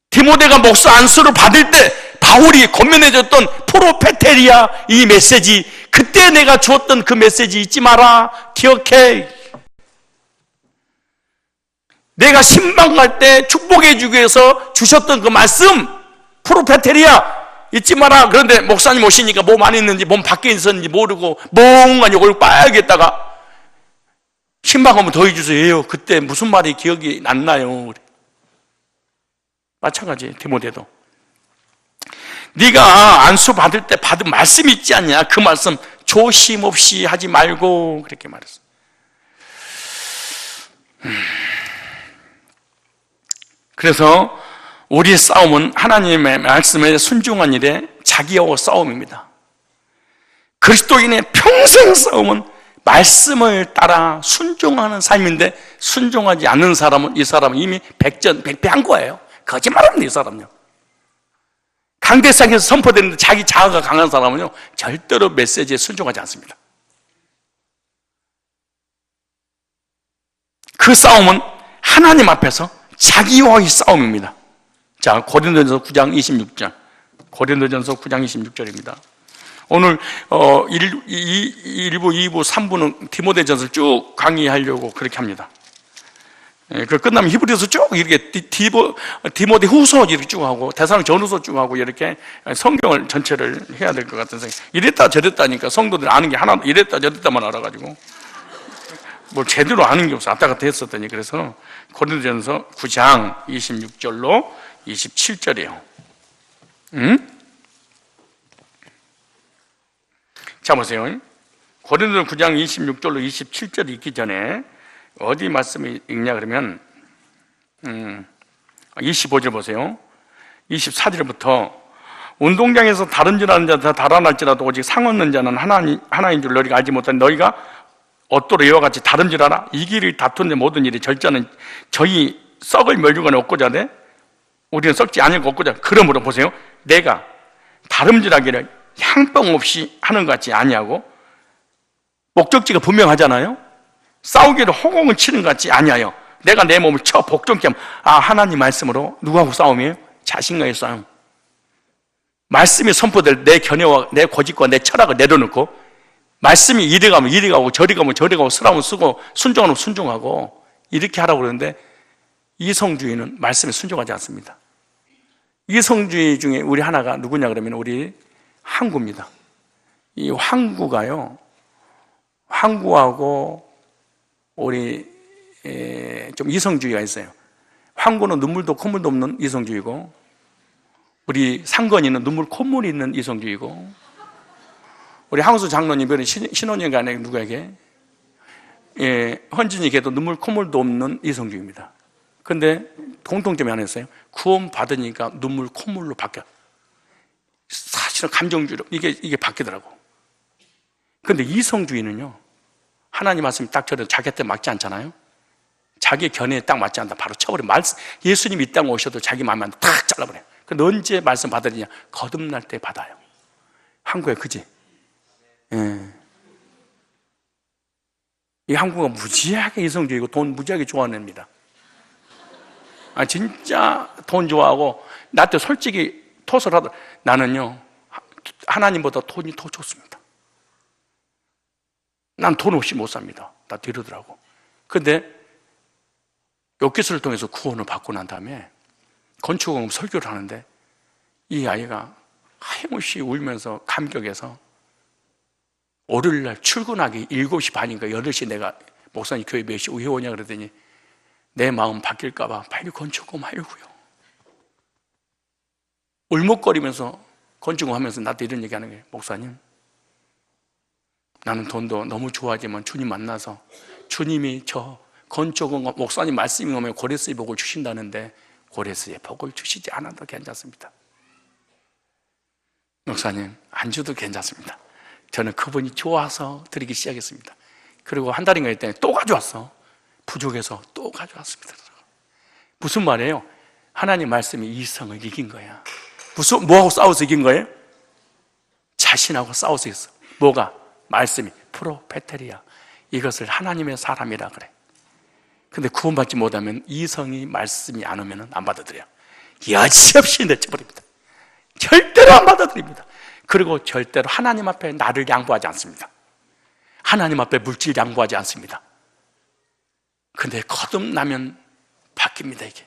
디모데가 목사 안수를 받을 때 바울이 권면해줬던 프로페테리아, 이 메시지, 그때 내가 주었던 그 메시지 잊지 마라. 기억해. 내가 신방 갈 때 축복해 주기 위해서 주셨던 그 말씀, 프로페테리아 잊지 마라. 그런데 목사님 오시니까 몸 안에 있는지 몸 밖에 있었는지 모르고 멍하니 얼굴 빨개다가 신방 오면 더 해주세요. 그때 무슨 말이 기억이 안 나요. 마찬가지 디모데도. 네가 안수 받을 때 받은 말씀 있지 않냐? 그 말씀 조심 없이 하지 말고, 그렇게 말했어. 그래서 우리의 싸움은 하나님의 말씀에 순종한 일에 자기하고 싸움입니다. 그리스도인의 평생 싸움은 말씀을 따라 순종하는 삶인데, 순종하지 않는 사람은, 이 사람은 이미 백전백패한 거예요. 거짓말합니다, 이 사람은요. 강대상에서 선포되는데 자기 자아가 강한 사람은요, 절대로 메시지에 순종하지 않습니다. 그 싸움은 하나님 앞에서 자기와의 싸움입니다. 자, 고린도전서 9장 26절. 고린도전서 9장 26절입니다. 오늘 1부, 2부, 3부는 디모데전서를 쭉 강의하려고 그렇게 합니다. 그 끝나면 히브리서 쭉 이렇게 디모데 후서 이렇게 쭉 하고 대사랑 전후서 쭉 하고 이렇게 성경을 전체를 해야 될 것 같은 생각. 이랬다 저랬다니까 성도들 아는 게 하나도 이랬다 저랬다만 알아가지고 뭘 제대로 아는 게 없어. 왔다 갔다 했었더니. 그래서 고린도전서 9장 26절로 27절이에요. 자, 보세요. 고린도전서 9장 26절로 27절이 있기 전에 어디 말씀이 읽냐 그러면 25절 보세요. 24절부터 운동장에서 다름질하는 자 다 달아날지라도 오직 상 얻는 자는 하나인 줄 너희가 알지 못하니 너희가 엇도로 이와 같이 다름질하라. 이 길을 다투는 모든 일이 절자는 저희 썩을 멸류관에 얻고자 하되 우리는 썩지 아니고 얻고자. 그러므로 보세요. 내가 다름질하기를 향병 없이 하는 것 같지 아니하고 목적지가 분명하잖아요. 싸우기를 허공을 치는 것 같지 아니하여 내가 내 몸을 쳐 복종케 하면, 하나님 말씀으로 누구하고 싸움이에요? 자신과의 싸움. 말씀이 선포될 내 견해와 내 고집과 내 철학을 내려놓고 말씀이 이리 가면 이리 가고 저리 가면 저리 가고 쓰라면 쓰고 순종하면 순종하고 이렇게 하라고 그러는데, 이성주의는 말씀에 순종하지 않습니다. 이성주의 중에 우리 하나가 누구냐 그러면 우리 항구입니다. 이 항구가요, 항구하고 우리 좀 이성주의가 있어요. 한국은 눈물도 콧물도 없는 이성주의고, 우리 상건이는 눈물 콧물이 있는 이성주의고, 우리 항수 장로님 신혼여행 가네 누구에게, 헌진이 걔도 눈물 콧물도 없는 이성주의입니다. 근데 공통점이 하나 있어요. 구원 받으니까 눈물 콧물로 바뀌어. 사실은 감정주의로 이게 바뀌더라고. 근데 이성주의는요, 하나님 말씀이 딱 저래 자기한테 맞지 않잖아요. 자기 견해에 딱 맞지 않다 바로 쳐버려. 예수님이 이 땅에 오셔도 자기 마음에 안 탁 잘라버려요. 근데 언제 말씀 받으느냐? 거듭날 때 받아요. 한국에 그지? 예. 이 한국은 무지하게 이성주의고 돈 무지하게 좋아하는 애입니다. 진짜 돈 좋아하고, 나한테 솔직히 토설을 하더라. 나는요, 하나님보다 돈이 더 좋습니다. 난 돈 없이 못 삽니다. 나 이러더라고. 근데 욥기서를 통해서 구원을 받고 난 다음에 건축공업 설교를 하는데, 이 아이가 하염없이 울면서 감격해서 월요일날 출근하기 7시 반인가 8시 내가 목사님 교회 몇 시 왜 오냐 그러더니 내 마음 바뀔까봐 빨리 건축공업 하려고요. 울먹거리면서 건축공업 하면서 나한테 이런 얘기 하는 거예요. 목사님, 나는 돈도 너무 좋아하지만 주님 만나서 주님이 저 건축공업 목사님 말씀이 오면 고레스의 복을 주신다는데 고레스의 복을 주시지 않아도 괜찮습니다. 목사님, 안 줘도 괜찮습니다. 저는 그분이 좋아서 드리기 시작했습니다. 그리고 한 달인가 했더니 또 가져왔어. 부족해서 또 가져왔습니다. 무슨 말이에요? 하나님 말씀이 이성을 이긴 거야. 뭐하고 싸워서 이긴 거예요? 자신하고 싸워서 이겼어. 뭐가? 말씀이 프로페테리아. 이것을 하나님의 사람이라 그래. 근데 구원받지 못하면 이성이 말씀이 안 오면 안 받아들여요. 여지없이 내쳐버립니다. 절대로 안 받아들입니다. 그리고 절대로 하나님 앞에 나를 양보하지 않습니다. 하나님 앞에 물질 양보하지 않습니다. 근데 거듭나면 바뀝니다, 이게.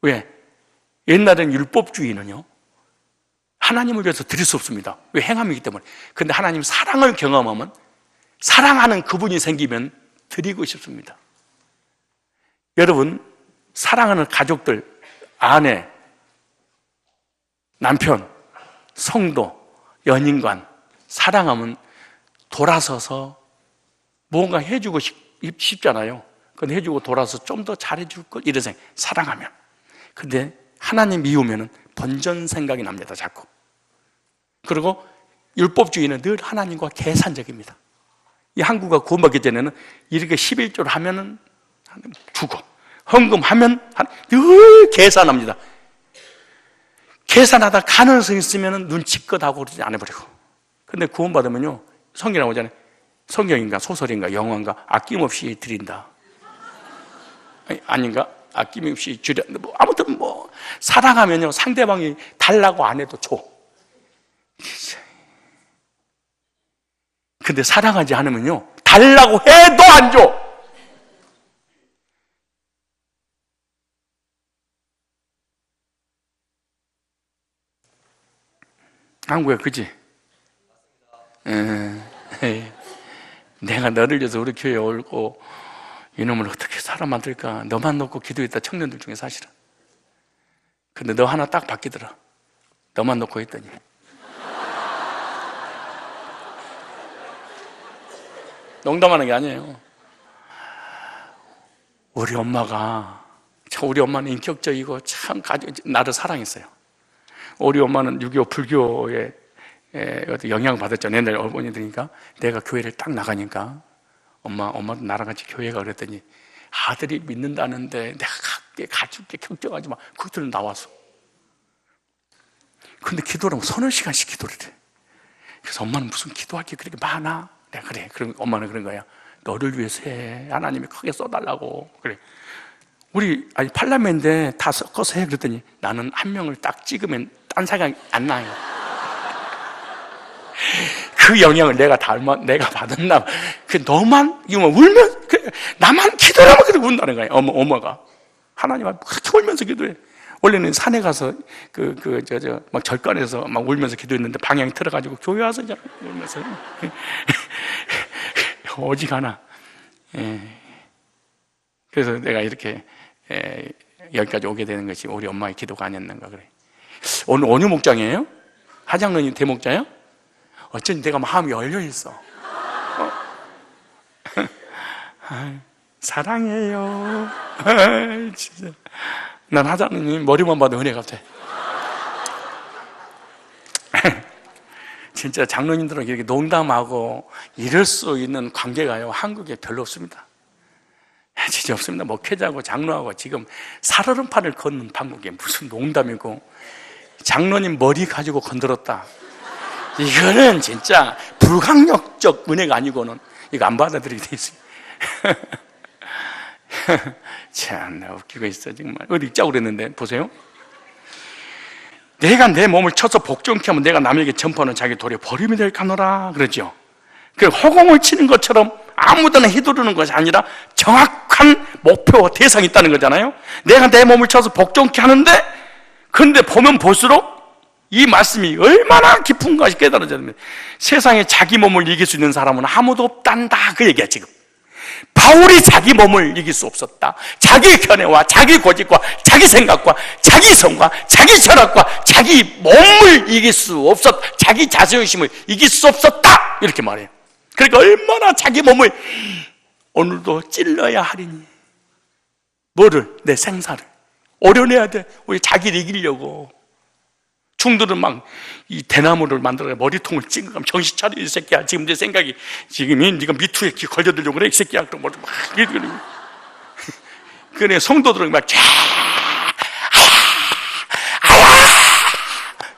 왜? 옛날에는 율법주의는요, 하나님을 위해서 드릴 수 없습니다. 왜? 행함이기 때문에. 근데 하나님 사랑을 경험하면, 사랑하는 그분이 생기면 드리고 싶습니다. 여러분, 사랑하는 가족들, 아내, 남편, 성도, 연인간 사랑하면 돌아서서 뭔가 해주고 싶잖아요. 근데 해주고 돌아서 좀 더 잘해줄 걸 이런 생각, 사랑하면. 근데 하나님 미우면은 본전 생각이 납니다, 자꾸. 그리고 율법주의는 늘 하나님과 계산적입니다. 이 한국가 구원받기 전에는 이렇게 11조를 하면은 주고, 헌금하면 늘 계산합니다. 계산하다 가능성이 있으면 눈치껏 하고 그러지 안 해버리고. 근데 구원받으면요, 성경에 나오잖아요. 성경인가 소설인가 영화인가 아낌없이 드린다. 아닌가? 아낌없이 주려. 아무튼 사랑하면요, 상대방이 달라고 안 해도 줘. 근데 사랑하지 않으면요, 달라고 해도 안 줘. 한국에 그지? 내가 너를 위해서 우리 교회에 올고 이놈을 어떻게 사람 만들까? 너만 놓고 기도했다, 청년들 중에 사실은. 근데 너 하나 딱 바뀌더라. 너만 놓고 했더니. 농담하는 게 아니에요. 우리 엄마는 인격적이고 참 나를 사랑했어요. 우리 엄마는 6.25 불교에 영향을 받았죠. 옛날 어머니들이니까. 내가 교회를 딱 나가니까 엄마도 나랑 같이 교회 가 그랬더니 아들이 믿는다는데 내가 가줄게 걱정하지 마. 그들은 나와서. 근데 기도를 하면 서너 시간씩 기도를 해. 그래서 엄마는 무슨 기도할 게 그렇게 많아? 내가 그래. 그럼 엄마는 그런 거야. 너를 위해서 해. 하나님이 크게 써달라고. 그래. 우리 팔라멘데 다 섞어서 해. 그랬더니 나는 한 명을 딱 찍으면 딴 생각이 안 나요. 그 영향을 내가 받았나. 너만, 울면, 나만 기도를 하면 그렇게 운다는 거예요. 엄마가. 하나님 앞에 그렇게 울면서 기도해. 원래는 산에 가서, 막 절간에서 막 울면서 기도했는데 방향이 틀어가지고 교회 와서 이제 울면서. 오직 하나. 그래서 내가 이렇게, 여기까지 오게 되는 것이 우리 엄마의 기도가 아니었는가 그래. 오늘 어느 목장이에요? 하장로님 대목자예요? 어쩐지 내가 마음이 열려 있어. 사랑해요. 진짜. 난 하장로님 머리만 봐도 은혜 같아. 진짜 장로님들하고 이렇게 농담하고 이럴 수 있는 관계가요, 한국에 별로 없습니다. 진짜 없습니다. 목회자하고 장로하고 지금 살얼음판을 걷는 방법이 무슨 농담이고, 장로님 머리 가지고 건드렸다. 이거는 진짜 불강력적 은혜가 아니고는 이거 안 받아들이게 돼 있어요. 참, 나 웃기고 있어, 정말. 어디 있자고 그랬는데, 보세요. 내가 내 몸을 쳐서 복종케 하면 내가 남에게 전파하는 자기 도리에 버림이 될까노라. 그러죠. 그 허공을 치는 것처럼 아무데나 휘두르는 것이 아니라 정확한 목표와 대상이 있다는 거잖아요. 내가 내 몸을 쳐서 복종케 하는데, 그런데 보면 볼수록 이 말씀이 얼마나 깊은 것이 깨달아져야 됩니다. 세상에 자기 몸을 이길 수 있는 사람은 아무도 없단다, 그 얘기야 지금. 바울이 자기 몸을 이길 수 없었다. 자기 견해와 자기 고집과 자기 생각과 자기 성과 자기 철학과 자기 몸을 이길 수 없었다. 자기 자존심을 이길 수 없었다, 이렇게 말해요. 그러니까 얼마나 자기 몸을 오늘도 찔러야 하리니, 뭐를? 내 생사를 오려내야 돼. 우리 자기를 이기려고. 중들은 막 이 대나무를 만들어 머리통을 찍으면 정신 차려, 이 새끼야. 지금 내 생각이, 지금 네가 미투에 걸려들려고 그래, 이 새끼야. 그럼 막 이러고. 그래, 성도들은 막 쫙,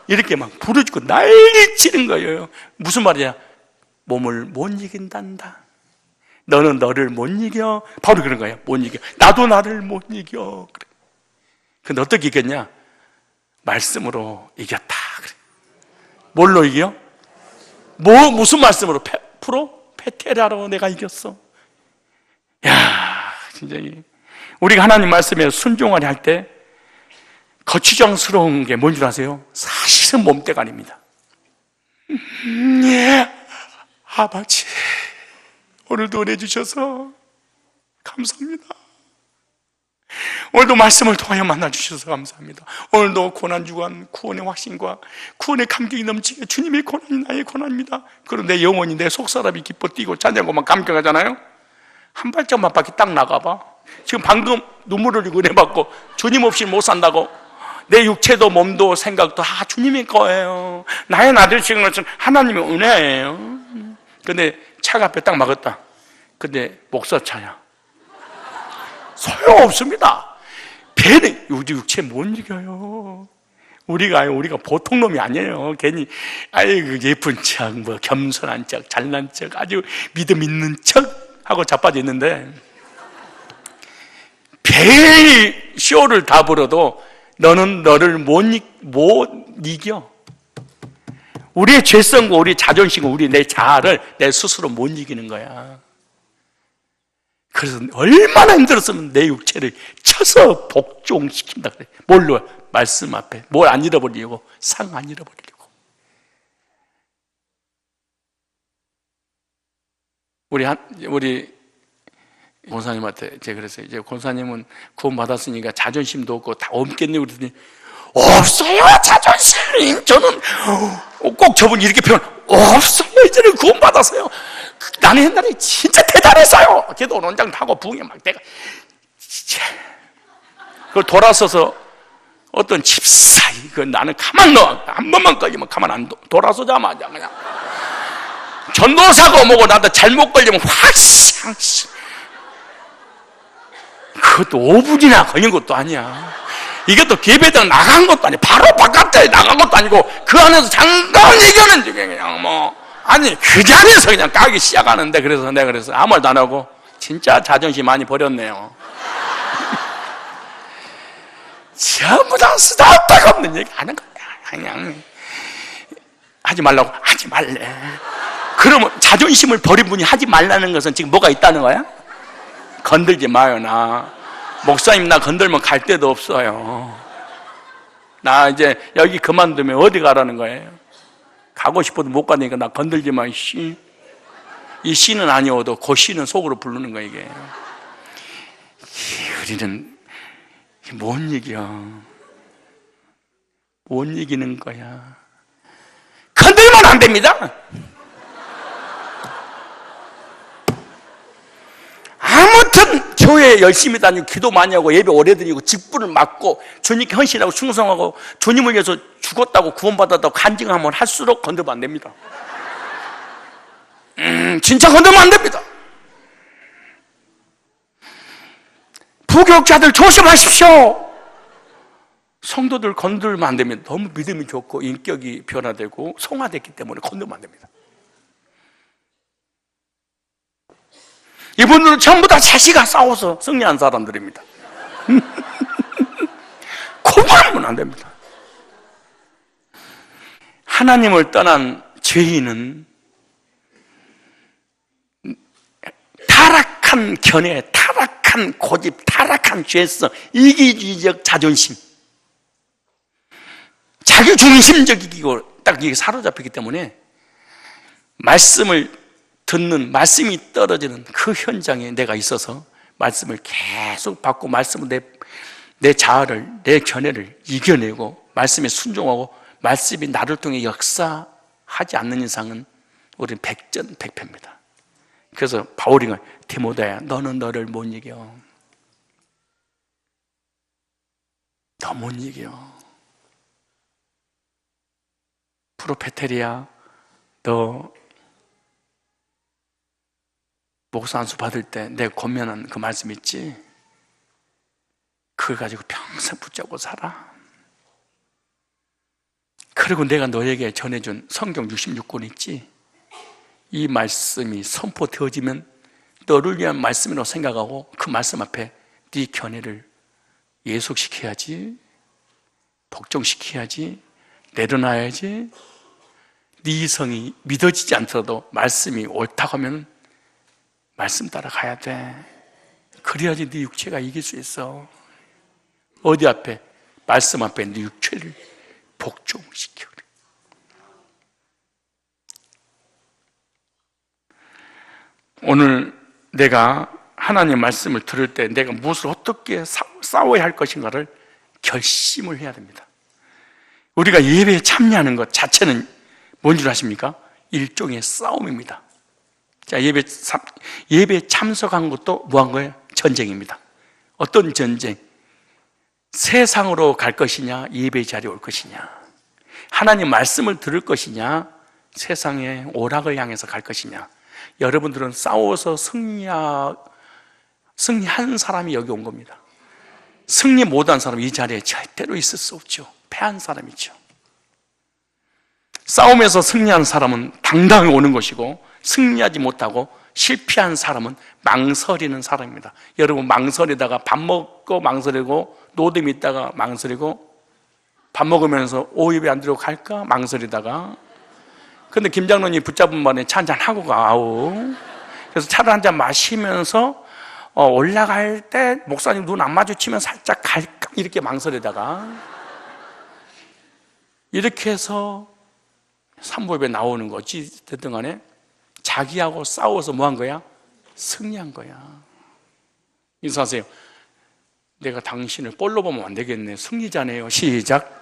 이렇게 막 부르짖고 난리 치는 거예요. 무슨 말이야? 몸을 못 이긴단다. 너는 너를 못 이겨. 바로 그런 거예요. 못 이겨. 나도 나를 못 이겨. 그래. 근데 어떻게 이겼냐? 말씀으로 이겼다. 그래. 뭘로 이겨? 무슨 말씀으로? 페테라로 내가 이겼어. 야, 진짜 우리가 하나님 말씀에 순종하려 할 때 거추장스러운 게 뭔지 아세요? 사실은 몸때가 아닙니다. 아버지, 오늘도 은혜 주셔서 감사합니다. 오늘도 말씀을 통하여 만나주셔서 감사합니다. 오늘도 고난주간 구원의 확신과 구원의 감격이 넘치게, 주님의 고난이 나의 고난입니다. 그런데 내 영혼이, 내 속사람이 기뻐 뛰고 찬양하고만 감격하잖아요. 한 발짝만 밖에 딱 나가봐. 지금 방금 눈물을 흘리고 은혜 받고 주님 없이 못 산다고. 내 육체도 몸도 생각도 다 주님의 거예요. 나의 나들치는 것은 하나님의 은혜예요. 근데 차가 앞에 딱 막았다. 근데 목사차야. 소용없습니다. 배는 우리 육체 못 이겨요. 우리가 보통 놈이 아니에요. 괜히 아이고 예쁜 척, 뭐 겸손한 척, 잘난 척, 아주 믿음 있는 척 하고 자빠져 있는데, 배의 쇼를 다 벌어도 너는 너를 못 이겨. 우리의 죄성과 우리 자존심과 우리 내 자아를 내 스스로 못 이기는 거야. 그래서 얼마나 힘들었으면 내 육체를 쳐서 복종시킨다 그래. 뭘로? 말씀 앞에. 뭘 안 잃어버리려고? 상 안 잃어버리려고. 우리 권사님한테 제가 그랬어요. 이제 권사님은 구원 받았으니까 자존심도 없고 다 없겠네. 그랬더니 없어요, 자존심. 저는 꼭 저분이 이렇게 표현, 없어요. 이제는 구원 받았어요. 나는 옛날에 진짜 대단했어요. 걔도 원장 타고 부흥에 막 내가 진짜. 그걸 돌아서서 어떤 집사이, 그 나는 가만 놔. 한 번만 걸리면 가만 안 돌아서자마자 그냥 전도사고 뭐고 나도 잘못 걸리면 확. 그것도 5분이나 걸린 것도 아니야. 이것도 예배당 나간 것도 아니고 바로 바깥에 나간 것도 아니고 그 안에서 잠깐 얘기하는 중에 그냥 뭐 아니 그 자리에서 그냥 까기 시작하는데, 그래서 내가 아무 말도 안 하고 진짜 자존심 많이 버렸네요. 전부 다 쓰다없는 얘기 하는 거야. 그냥 하지 말라고 하지 말래. 그러면 자존심을 버린 분이 하지 말라는 것은 지금 뭐가 있다는 거야? 건들지 마요. 나 목사님 나 건들면 갈 데도 없어요. 나 이제 여기 그만두면 어디 가라는 거예요? 가고 싶어도 못 가니까 나 건들지 마. 이 씨는 아니어도 그 씨는 속으로 부르는 거야. 이게 우리는 이게 뭔 얘기야? 뭔 얘기는 거야? 건들면 안 됩니다. 아무튼 교회 열심히 다니고 기도 많이 하고 예배 오래 드리고 직분을 맡고 주님께 헌신하고 충성하고 주님을 위해서 죽었다고 구원받았다고 간증하면 할수록 건들면 안 됩니다. 진짜 건들면 안 됩니다. 부교육자들 조심하십시오. 성도들 건들면 안 됩니다. 너무 믿음이 좋고 인격이 변화되고 성화됐기 때문에 건들면 안 됩니다. 이분들은 전부 다 자식과 싸워서 승리한 사람들입니다. 고발하면 안 됩니다. 하나님을 떠난 죄인은 타락한 견해, 타락한 고집, 타락한 죄성, 이기주의적 자존심, 자기중심적이고 딱 이게 사로잡히기 때문에 말씀을 듣는, 말씀이 떨어지는 그 현장에 내가 있어서 말씀을 계속 받고 말씀을 내 자아를, 내 견해를 이겨내고 말씀에 순종하고 말씀이 나를 통해 역사하지 않는 이상은 우리는 백전백패입니다. 그래서 바울이 디모데야, 너는 너를 못 이겨. 너 못 이겨. 프로페테리아, 너 목사 안수 받을 때 내가 권면한 그 말씀 있지? 그걸 가지고 평생 붙잡고 살아. 그리고 내가 너에게 전해준 성경 66권 있지? 이 말씀이 선포되어지면 너를 위한 말씀이라고 생각하고 그 말씀 앞에 네 견해를 예속시켜야지, 복종시켜야지, 내려놔야지. 네 이성이 믿어지지 않더라도 말씀이 옳다고 하면 말씀 따라가야 돼. 그래야지 네 육체가 이길 수 있어. 어디 앞에? 말씀 앞에 네 육체를 복종시켜. 오늘 내가 하나님 말씀을 들을 때 내가 무엇을 어떻게 싸워야 할 것인가를 결심을 해야 됩니다. 우리가 예배에 참여하는 것 자체는 뭔 줄 아십니까? 일종의 싸움입니다. 자, 예배에 참석한 것도 뭐한 거예요? 전쟁입니다. 어떤 전쟁? 세상으로 갈 것이냐, 예배 자리에 올 것이냐, 하나님 말씀을 들을 것이냐, 세상의 오락을 향해서 갈 것이냐. 여러분들은 싸워서 승리한 사람이 여기 온 겁니다. 승리 못한 사람이 이 자리에 절대로 있을 수 없죠. 패한 사람이죠. 싸움에서 승리한 사람은 당당히 오는 것이고, 승리하지 못하고 실패한 사람은 망설이는 사람입니다. 여러분, 망설이다가 밥 먹고 망설이고, 노듬이 있다가 망설이고, 밥 먹으면서 예배 안 드리고 갈까 망설이다가, 근데 김장로님이 붙잡은 말에 차 한잔 하고 가오. 그래서 차를 한잔 마시면서 올라갈 때 목사님 눈 안 마주치면 살짝 갈까 이렇게 망설이다가, 이렇게 해서 산보협에 나오는 거지. 됐든 간에 자기하고 싸워서 뭐 한 거야? 승리한 거야. 인사하세요. 내가 당신을 뻘로 보면 안 되겠네. 승리자네요. 시작.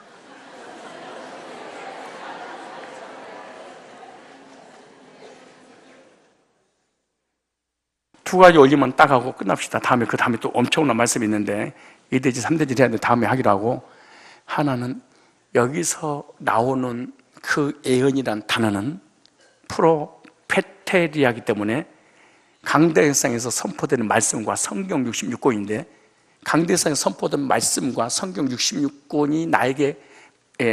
두 가지 올리면 딱 하고 끝납시다. 그 다음에 또 엄청난 말씀이 있는데 2대지 3대지 해야 돼. 다음에 하기로 하고, 하나는 여기서 나오는 그 예언이란 단어는 프로페테리아이기 때문에 강대상에서 선포되는 말씀과 성경 66권인데, 강대상에서 선포된 말씀과 성경 66권이 나에게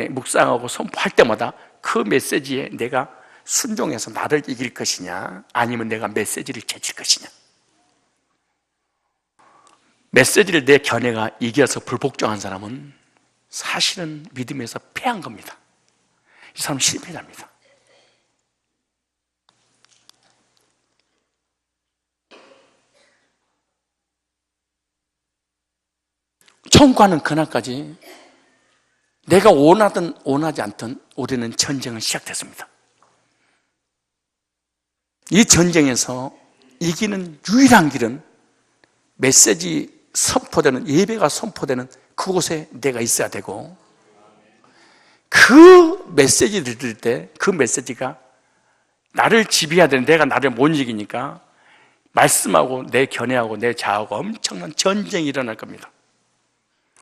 묵상하고 선포할 때마다 그 메시지에 내가 순종해서 나를 이길 것이냐, 아니면 내가 메시지를 제칠 것이냐. 메시지를 내 견해가 이겨서 불복종한 사람은 사실은 믿음에서 패한 겁니다. 이 사람은 실패자입니다. 천국하는 그날까지 내가 원하든 원하지 않든 우리는 전쟁은 시작됐습니다. 이 전쟁에서 이기는 유일한 길은 메시지 선포되는, 예배가 선포되는 그곳에 내가 있어야 되고, 그 메시지를 들을 때 그 메시지가 나를 지배해야 되는, 내가 나를 못 이기니까 말씀하고 내 견해하고 내 자아하고 엄청난 전쟁이 일어날 겁니다.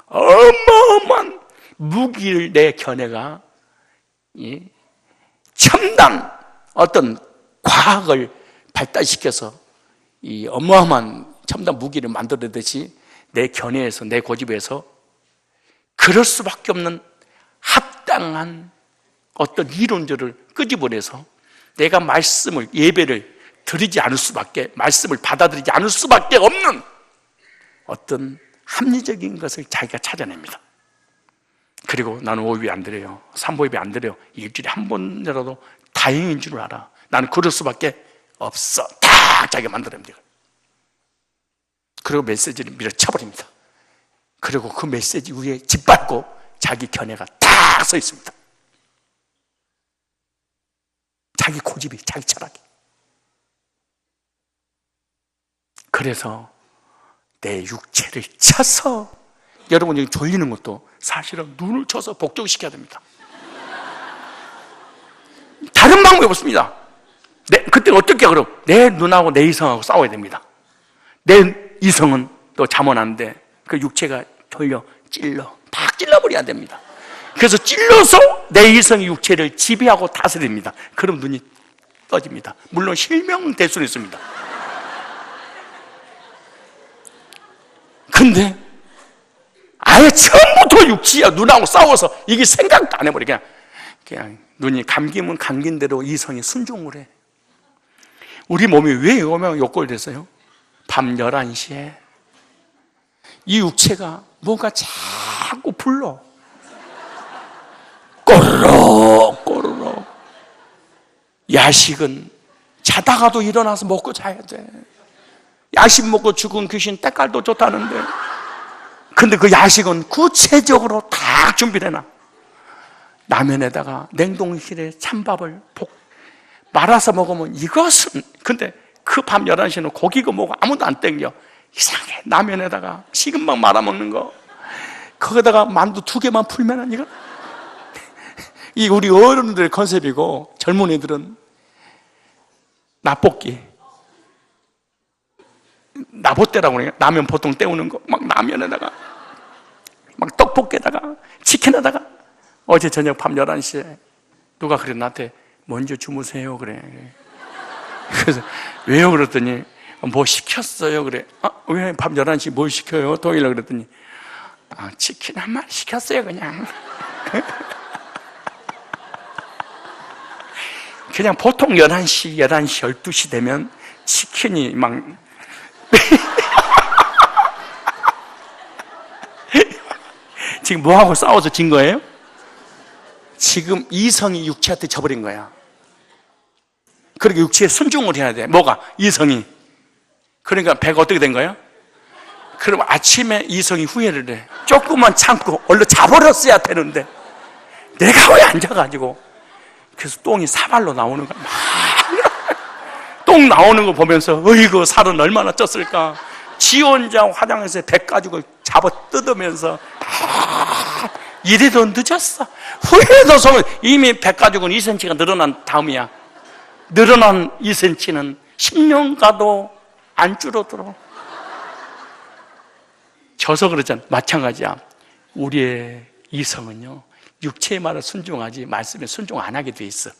어마어마한 무기를 내 견해가 첨단 어떤 과학을 발달시켜서 이 어마어마한 첨단 무기를 만들어내듯이 내 견해에서, 내 고집에서 그럴 수밖에 없는 합당한 어떤 이론들을 끄집어내서 내가 말씀을, 예배를 드리지 않을 수밖에, 말씀을 받아들이지 않을 수밖에 없는 어떤 합리적인 것을 자기가 찾아냅니다. 그리고 나는 5예배 안 드려요, 3보 예배 안 드려요, 일주일에 한 번이라도 다행인 줄 알아, 나는 그럴 수밖에 없어, 다 자기가 만들어냅니다. 그리고 메시지를 밀어쳐버립니다. 그리고 그 메시지 위에 짓밟고 자기 견해가 딱 서 있습니다. 자기 고집이, 자기 철학이. 그래서 내 육체를 쳐서, 여러분 여기 졸리는 것도 사실은 눈을 쳐서 복종시켜야 됩니다. 다른 방법이 없습니다. 그때 어떻게, 그럼 내 눈하고 내 이성하고 싸워야 됩니다. 내 이성은 또 잠언하는데 그 육체가 졸려 팍 찔러버려야 됩니다. 그래서 찔러서 내 이성이 육체를 지배하고 다스립니다. 그럼 눈이 떠집니다. 물론 실명될 수는 있습니다. 근데 아예 처음부터 육체야 눈하고 싸워서 이게 생각도 안 해버려. 그냥 눈이 감기면 감긴 대로 이성이 순종을 해. 우리 몸이 왜 욕골 됐어요? 밤 11시에 이 육체가 뭔가 자꾸 불러. 꼬르륵 꼬르륵. 야식은 자다가도 일어나서 먹고 자야 돼. 야식 먹고 죽은 귀신 때깔도 좋다는데, 근데 그 야식은 구체적으로 다 준비를 해놔. 라면에다가 냉동실에 찬밥을 말아서 먹으면 이것은, 근데 그 밤 11시는 고기고 뭐고 아무도 안 땡겨. 이상해. 라면에다가 식은밥 말아먹는 거, 거기다가 만두 2개만 풀면은 이거, 이 우리 어른들의 컨셉이고, 젊은이들은 나볶이, 나봇대라고 그래요. 라면 보통 때우는 거, 막 라면에다가, 막 떡볶이에다가, 치킨에다가. 어제 저녁 밤 11시에 누가 그래 나한테 먼저 주무세요 그래. 그래서 왜요 그랬더니 뭐 시켰어요 그래. 왜 밤 11시 뭘 시켜요? 토요일에 그랬더니 치킨 한 마리 시켰어요 그냥. 그냥 보통 11시, 12시 되면 치킨이 막 지금 뭐하고 싸워서 진 거예요? 지금 이성이 육체한테 져버린 거야. 그러니까 육체에 순종을 해야 돼. 뭐가? 이성이. 그러니까 배가 어떻게 된 거야? 그럼 아침에 이성이 후회를 해. 조금만 참고 얼른 자버렸어야 되는데 내가 왜 앉아가지고. 그래서 똥이 사발로 나오는 거야. 똥 나오는 거 보면서 어이구 살은 얼마나 쪘을까. 지 혼자 화장실에서 배 가지고 잡아 뜯으면서 이래도 늦었어. 후회도 속은 이미 배 가지고는 2cm가 늘어난 다음이야. 늘어난 2cm는 10년 가도 안 줄어들어. 져서 그러잖아. 마찬가지야. 우리의 이성은요, 육체의 말을 순종하지 말씀에 순종 안 하게 돼 있어.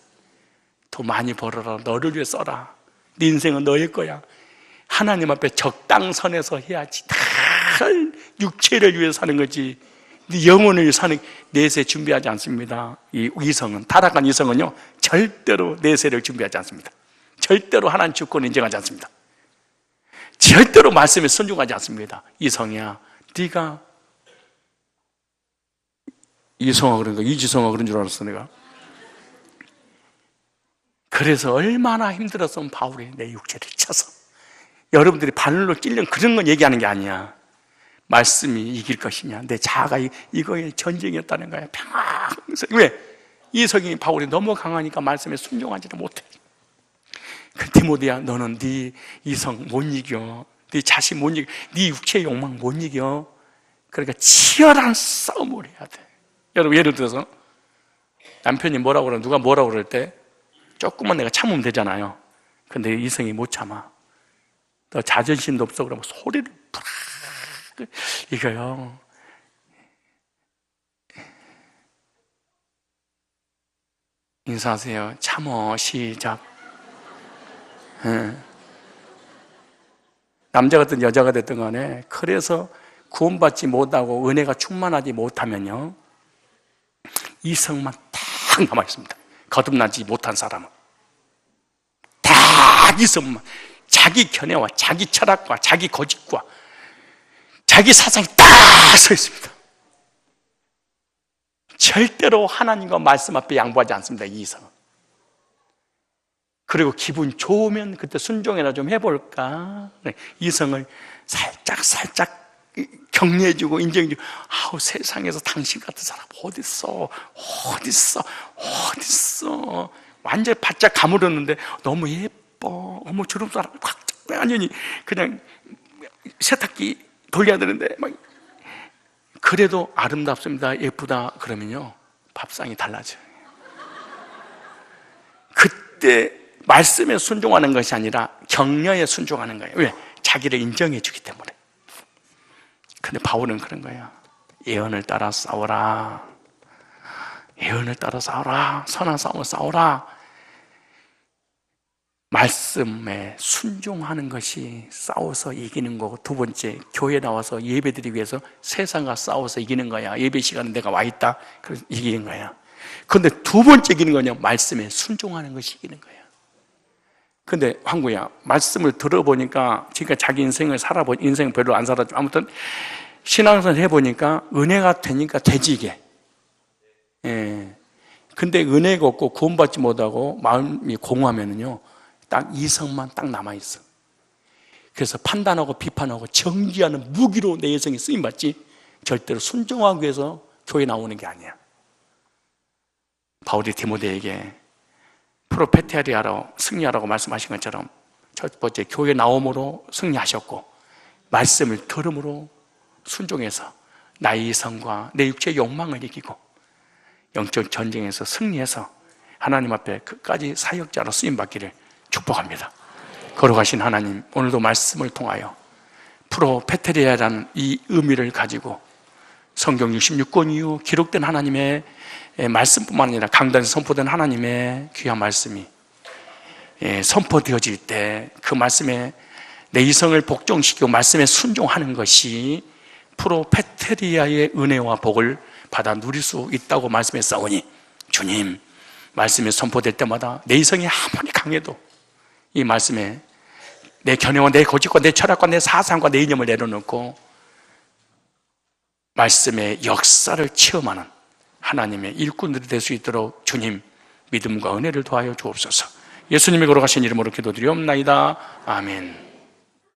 더 많이 벌어라. 너를 위해 써라. 네 인생은 너의 거야. 하나님 앞에 적당선에서 해야지. 다 육체를 위해 사는 거지. 네 영혼을 위해 사는, 내세 준비하지 않습니다. 이 이성은, 타락한 이성은요, 절대로 내세를 준비하지 않습니다. 절대로 하나님 주권을 인정하지 않습니다. 절대로 말씀에 순종하지 않습니다. 이성이야, 네가 이성아 그런가 이지성아 그런 줄 알았어 내가. 그래서 얼마나 힘들었으면 바울이 내 육체를 쳐서. 여러분들이 바늘로 찔린 그런 건 얘기하는 게 아니야. 말씀이 이길 것이냐, 내 자아가 이거의 전쟁이었다는 거야. 평생. 왜? 이성이 바울이 너무 강하니까 말씀에 순종하지도 못해. 그 디모데야, 너는 네 이성 못 이겨. 네 자신 못 이겨. 네 육체의 욕망 못 이겨. 그러니까 치열한 싸움을 해야 돼. 여러분, 예를 들어서 남편이 뭐라고 그러면, 누가 뭐라고 그럴 때 조금만 내가 참으면 되잖아요. 근데 이성이 못 참아. 너 자존심도 없어. 그러면 소리를 부락. 이거요, 인사하세요. 참어. 시작. 남자가 됐든 여자가 됐든 간에, 그래서 구원받지 못하고 은혜가 충만하지 못하면요, 이성만 딱 남아있습니다. 거듭나지 못한 사람은 딱 이성만, 자기 견해와 자기 철학과 자기 고집과 자기 사상이 딱 서 있습니다. 절대로 하나님과 말씀 앞에 양보하지 않습니다, 이 이성은. 그리고 기분 좋으면 그때 순종이나 좀 해볼까? 이성을 살짝 격려해주고 인정해주고, 아우, 세상에서 당신 같은 사람 어딨어? 완전히 바짝 가물었는데 너무 예뻐. 어머, 저런 사람 완전히 그냥 세탁기 돌려야 되는데 막. 그래도 아름답습니다, 예쁘다 그러면요, 밥상이 달라져요. 그때 말씀에 순종하는 것이 아니라 격려에 순종하는 거예요. 왜? 자기를 인정해 주기 때문에. 근데 바울은 그런 거예요. 예언을 따라 싸워라. 예언을 따라 싸워라. 선한 싸움을 싸워라. 말씀에 순종하는 것이 싸워서 이기는 거고, 두 번째, 교회 나와서 예배드리기 위해서 세상과 싸워서 이기는 거야. 예배 시간에 내가 와 있다, 그래서 이기는 거야. 그런데 두 번째 이기는 거냐? 말씀에 순종하는 것이 이기는 거야. 근데 황구야, 말씀을 들어보니까, 지금까지 자기 인생을 살아보니, 인생 별로 안 살았지만 아무튼 신앙생활 해보니까 은혜가 되니까 되지, 이게. 예. 근데 은혜가 없고 구원받지 못하고 마음이 공허하면은요, 딱 이성만 딱 남아있어. 그래서 판단하고 비판하고 정지하는 무기로 내 인생이 쓰임받지, 절대로 순종하기 위해서 교회 나오는 게 아니야. 바울이 디모데에게 프로페테리아로 승리하라고 말씀하신 것처럼, 첫 번째 교회 나옴으로 승리하셨고, 말씀을 들음으로 순종해서 나의 이성과 내 육체의 욕망을 이기고 영적 전쟁에서 승리해서 하나님 앞에 끝까지 사역자로 쓰임받기를 축복합니다. 걸어가신 하나님, 오늘도 말씀을 통하여 프로페테리아라는 이 의미를 가지고 성경 66권 이후 기록된 하나님의 말씀뿐만 아니라 강단에서 선포된 하나님의 귀한 말씀이 선포되어질 때 그 말씀에 내 이성을 복종시키고 말씀에 순종하는 것이 프로페테리아의 은혜와 복을 받아 누릴 수 있다고 말씀했사오니, 주님, 말씀이 선포될 때마다 내 이성이 아무리 강해도 이 말씀에 내 견해와 내 고집과 내 철학과 내 사상과 내 이념을 내려놓고 말씀의 역사를 체험하는 하나님의 일꾼들이 될 수 있도록 주님, 믿음과 은혜를 더하여 주옵소서. 예수님이 걸어가신 이름으로 기도드리옵나이다. 아멘.